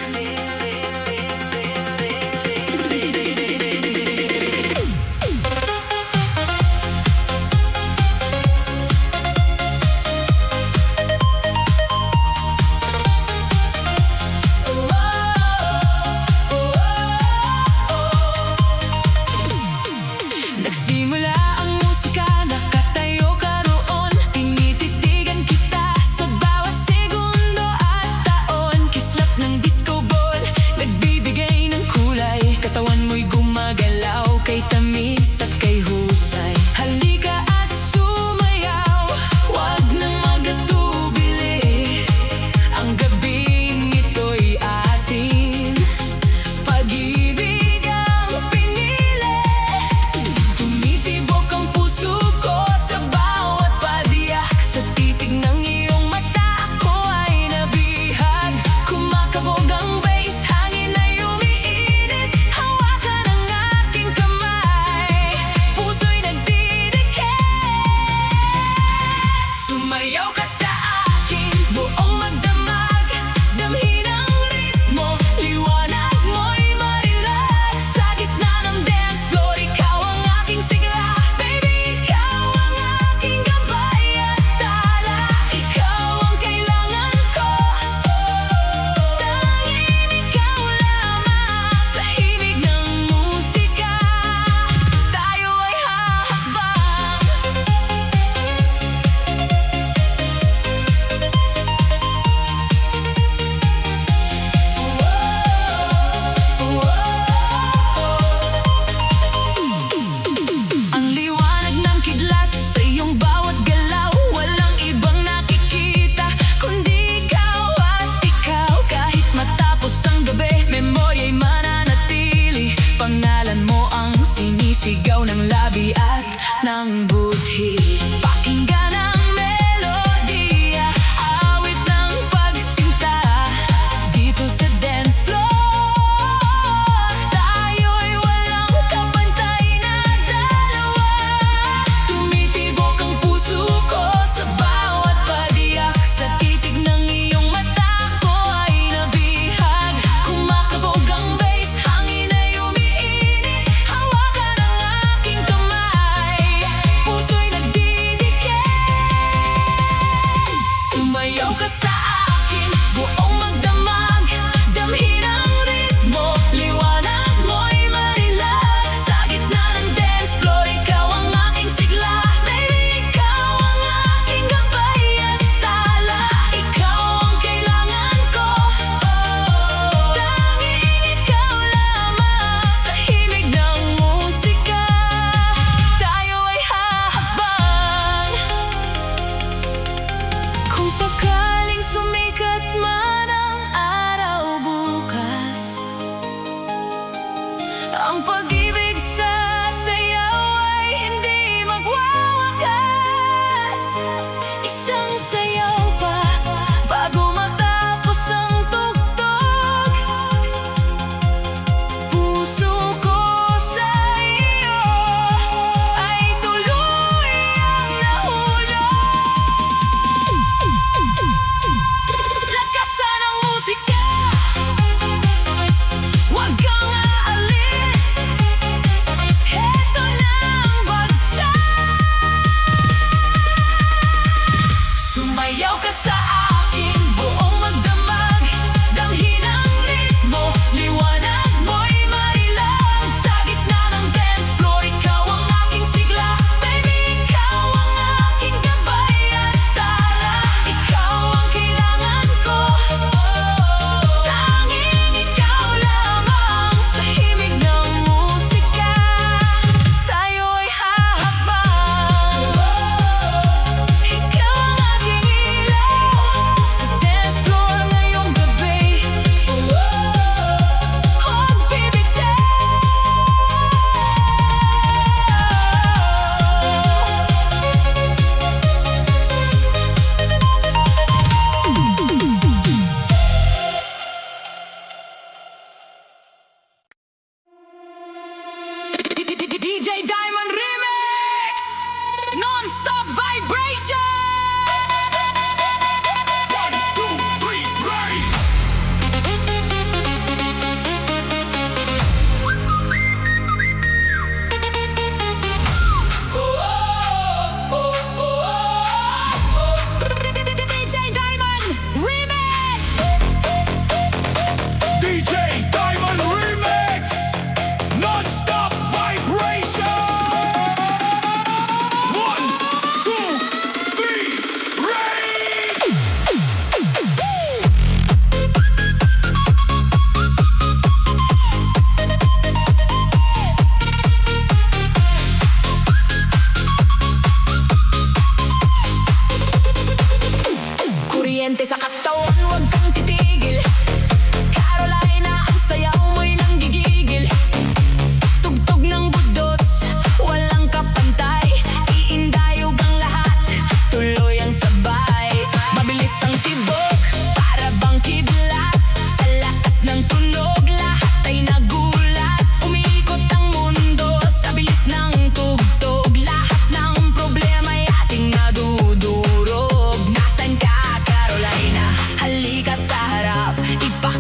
Nagsimula ang musika, nakatayo ka roon. Tinititigan kita sa bawat segundo at taon. Kislap ng disco ball,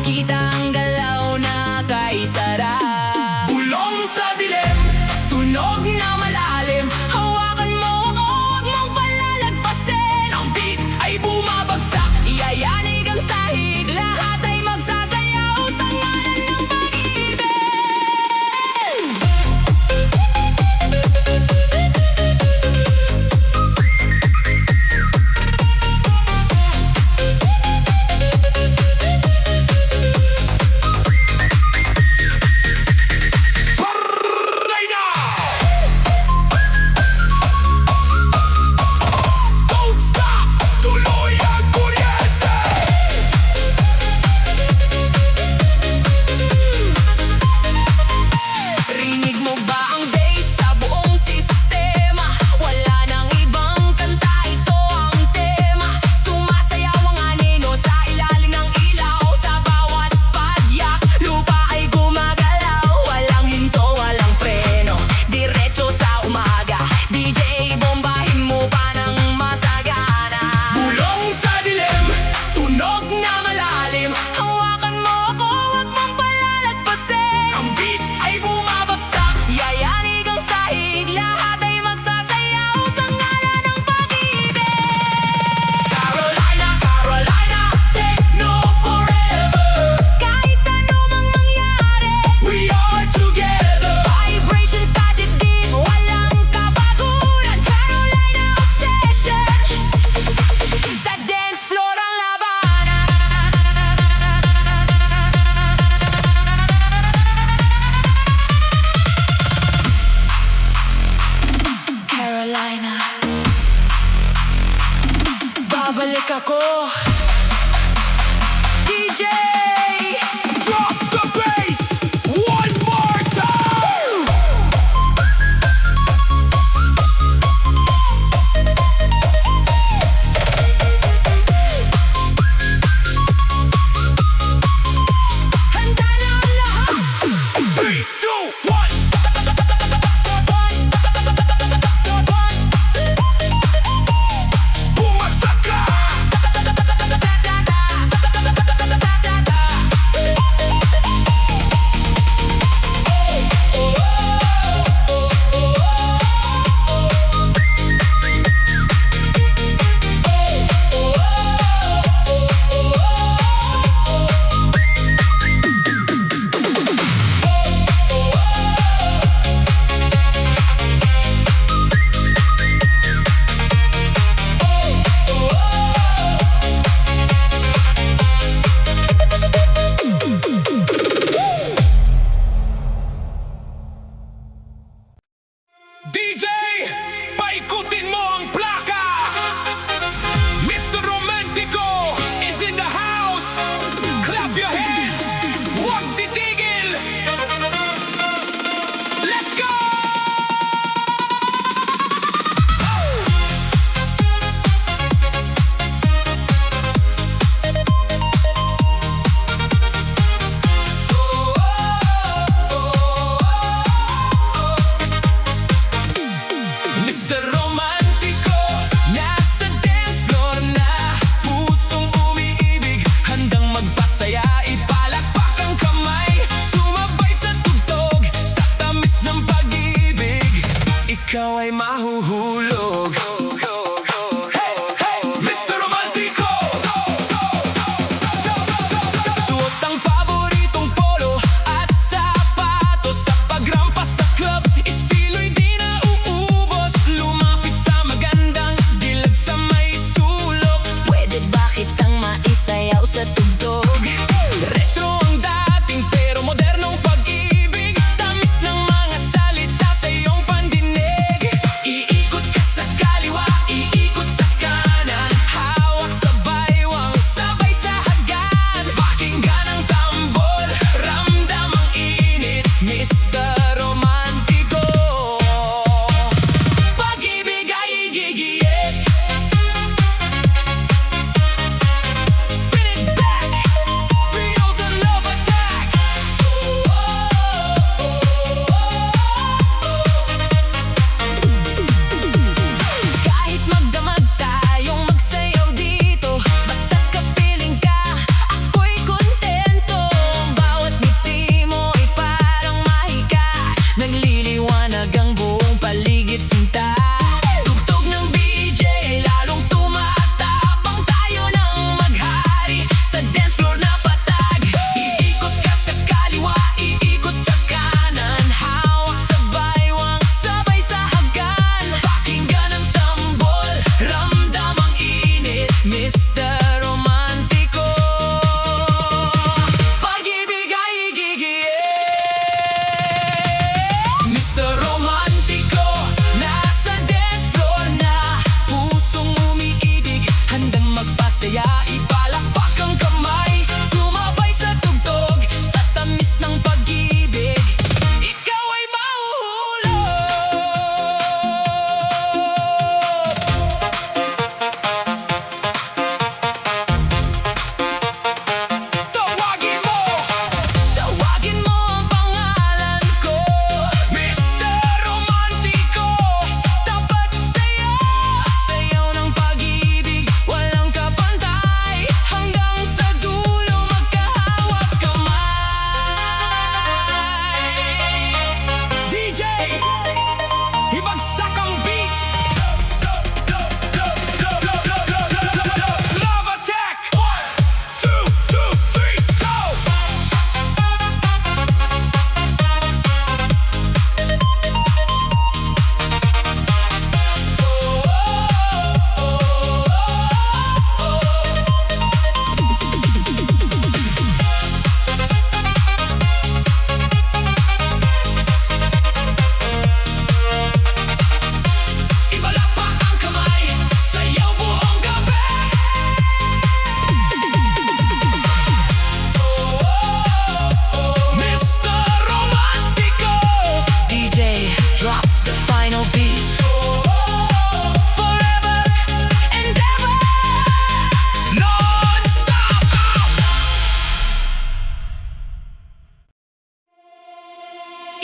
Kita ang galaw na kay sarap. Bulong sa dilim, Tunog na malalim, hawakan mo ako, huwag mong palalagpasin. ang beat ay bumabagsak. Yayanig ang sahig, lahat ay magsasayaw sa ngalan ng pag-ibig. Right now! Don't stop! Tuloy ang kuryente! Rinig mo ba ang bass sa buong sistema? Wala nang ibang kanta, ito ang tema. Sumasayaw ang anino sa ilalim ng ilaw. Sa bawat padyak, lupa ay gumagalaw. Walang hinto, walang preno, diretso sa umaga. DJ, bombahin mo pa ng masagana. Bulong sa dilim, tunog na malalim. Hawakan mo ako, huwag mong palalagpasin. Ang beat ay bumabagsak. Yayanig ang sahig, lahat ay magsasayaw sa ngalan ng pag-ibig. Carolina, Carolina, techno forever. Kahit ano mang mangyari, We are together. vibration sa dibdib, walang kapaguran. Carolina obsession, sa dance floor ang labanan. Carolina, babalik ako. DJ, Drop the bass one more time. handa na ang lahat. 3, 2, 1. Bumagsak ka.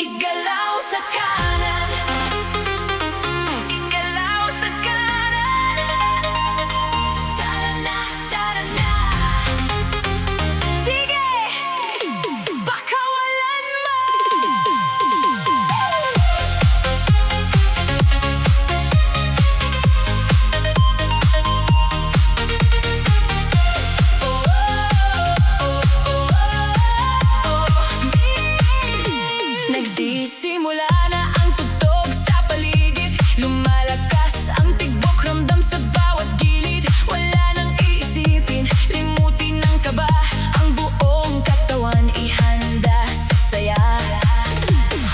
Igalaw sa kanan, igalaw sa kanan. Tara na, tara na. Sige, pakawalan mo. Nagsisimula na ang tugtog sa paligid. Lumalakas ang tigbok, ramdam sa bawat gilid. Wala nang iisipin, limutin ng kaba. Ang buong katawan ihanda sa saya.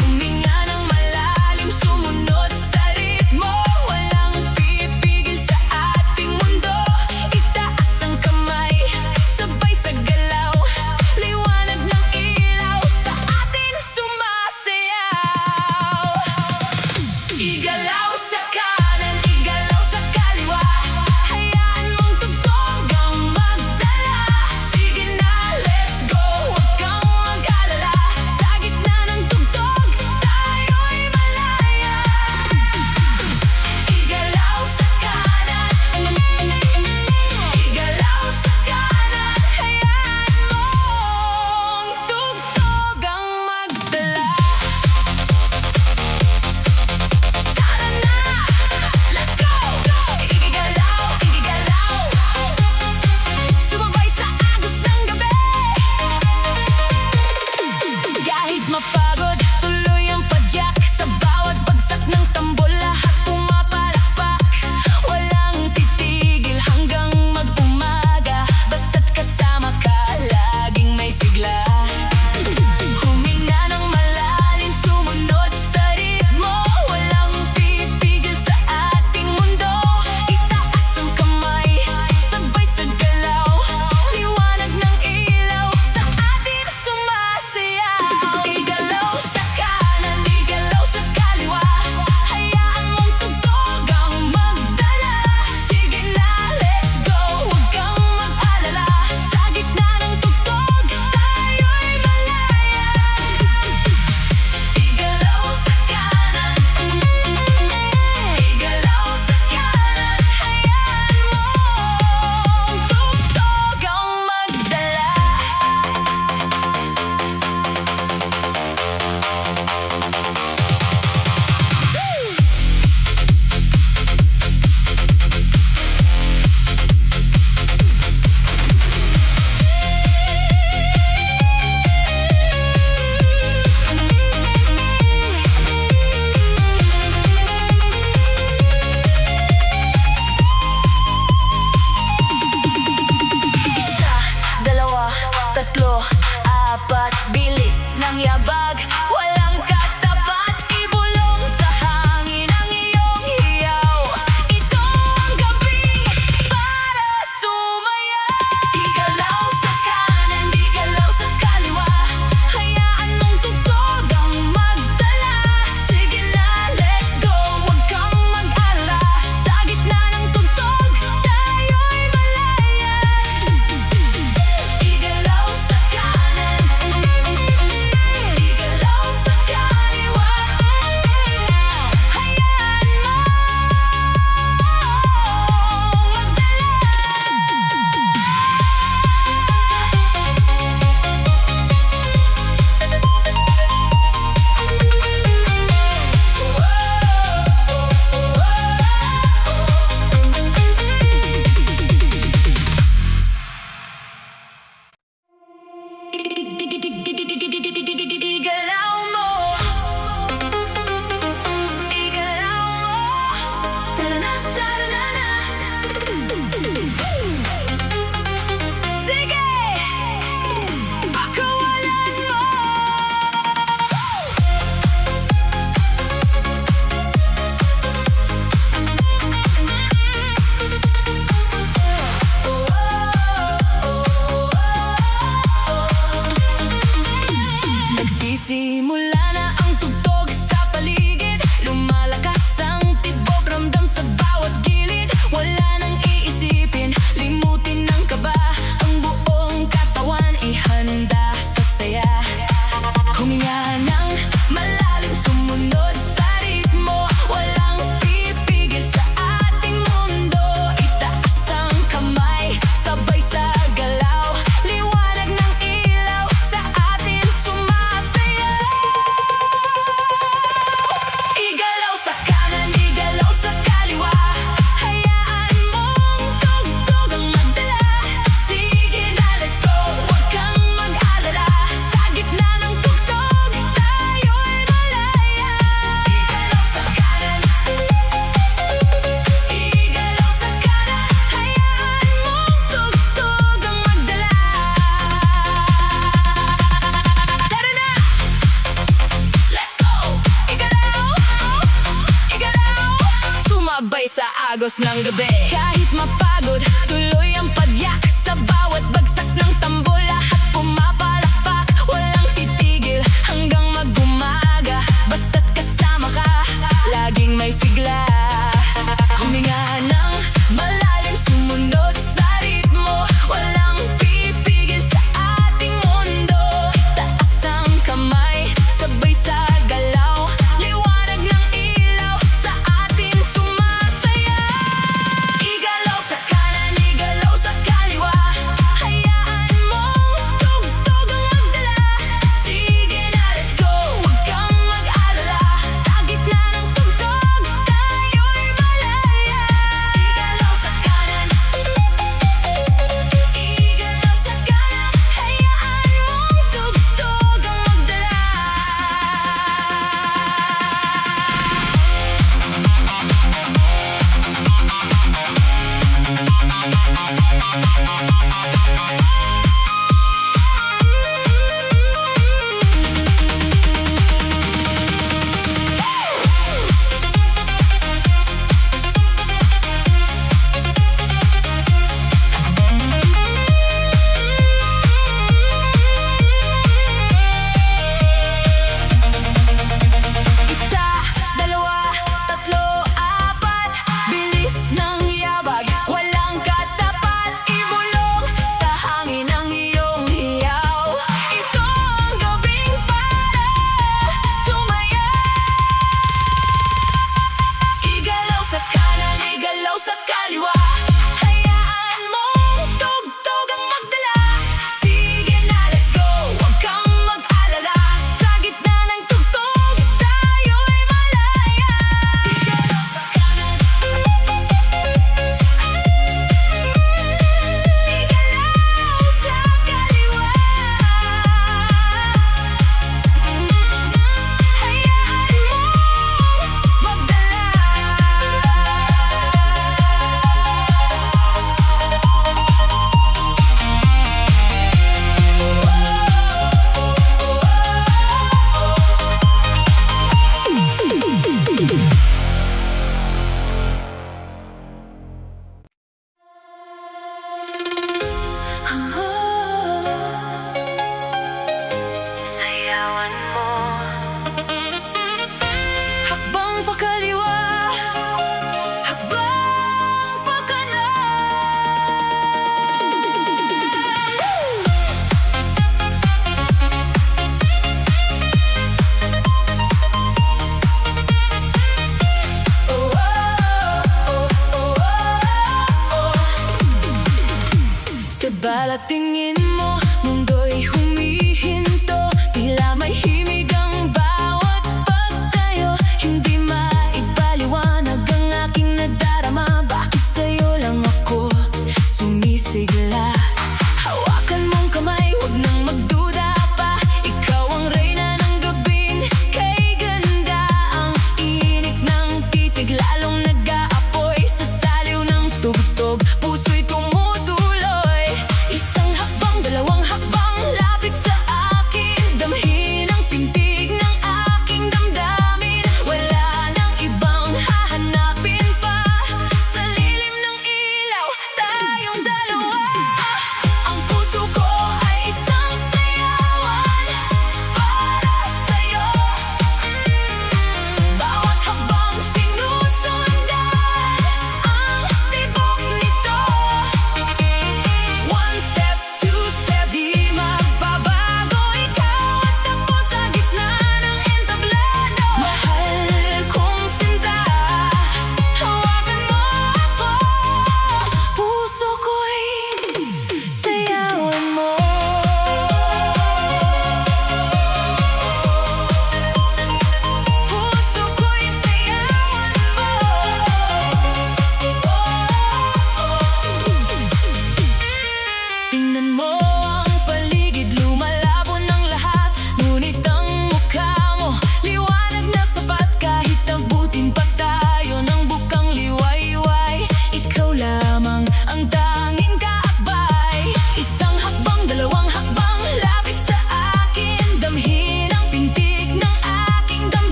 Huminga ng malalim, sumunod sa ritmo. Walang pipigil sa ating mundo. Itaas ang kamay, sabay sa galaw. Liwanag ng ilaw sa atin sumasayaw. Igalaw sa kanan, igalaw sa kaliwa. Hayaan mong tugtog ang magdala. Sige na, let's go, huwag kang mag-alala. Sa gitna ng tugtog, tayo'y malaya. Igalaw sa kanan, igalaw sa kanan. Hayaan mong tugtog ang magdala. Tara na, let's go! Igigalaw, igigalaw. Sumabay sa agos ng gabi. Kahit mapagod, tuloy ang padyak. Sa bawat bagsak ng tambol, lahat pumapalakpak. Walang titigil hanggang mag-umaga. Basta't kasama ka, laging may sigla. Huminga ng malalim, sumunod sa ritmo. Walang pipigil sa ating mundo. Itaas ang kamay, sabay sa galaw. Liwanag ng ilaw sa atin sumasayaw. Igalaw sa kanan, igalaw sa kaliwa. Hayaan mong tugtog ang magdala. Sige na, let's go, huwag kang mag-alala. Sa gitna ng tugtog, tayo'y malaya. Igalaw sa kanan, igalaw sa kanan. Hayaan mong tugtog ang magdala. Isa, dalawa, tatlo, apat, bilis ng yabag. Walang katapat, ibulong sa hangin ang iyong hiyaw. Ito ang gabi para sumayaw. Igalaw sa kanan, igalaw sa kaliwa. Hayaan mong tugtog ang magdala. Sige na, let's go, huwag kang mag-alala. Sa gitna ng tugtog, tayo'y malaya. Igalaw sa kanan, igalaw sa kaliwa. Hayaan mong igalaw mo, igalaw mo. Tara na, tara na na. Sige, pakawalan mo. Nagsisimula na ang tugtog sa paligid. Lumalakas ang tibok, ramdam sa bawat gilid. Wala nang iisipin, limutin ng kaba. Ang buong katawan ihanda sa saya. Huminga ng malalim. agos ng gabi. Kahit mapagod, tuloy ang padyak sa bawat bagsak ng tambol. Lahat pumapalakpak, walang titigil hanggang mag-umaga. Basta't kasama ka, laging may sigla. Huminga ng malalim, sumunod sa ritmo. Walang pipigil sa ating mundo. Taas ang kamay, sabay sa galaw. Liwanag ng ilaw sa atin sumasaya. Igalaw sa kanan, igalaw sa kaliwa. Hayaan mong tugtog ang magdala. Sige na, let's go, huwag kang mag-alala. Sa gitna ng tugtog, tayo'y malaya. Igalaw sa kanan, igalaw sa kanan. Hayaan mong tugtog ang magdala. Isa, dalawa, tatlo, apat. Bilis ng yabag, walang katapat. Ibulong sa hangin ang iyong hiyaw. Ito ang gabing para sumaya. Igalaw sa kanan, igalaw sa kaliwa. Hayaan mong tugtog ang magdala. Sige na, let's go, huwag kang mag-alala. Sa gitna ng tugtog, tayo'y malaya. Igalaw sa kanan, igalaw sa kaliwa. Hayaan mong sayawan mo. Hakbang pa kaliwa, hakbang pa sa balat tingin mo, mundo'y humihinto. Tila may himig ang bawat pagtayo. Hindi maipaliwanag ang aking nadarama. Bakit sa'yo lang ako sumisigla? Hawakan mong kamay, huwag nang magduda pa. Ikaw ang reyna ng gabing kay ganda. Ang inik ng titig lalong nag-aapoy. Sa saliw ng tugtog, puso'y tumutuloy. Isang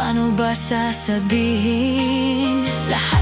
Paano ba sasabihin lahat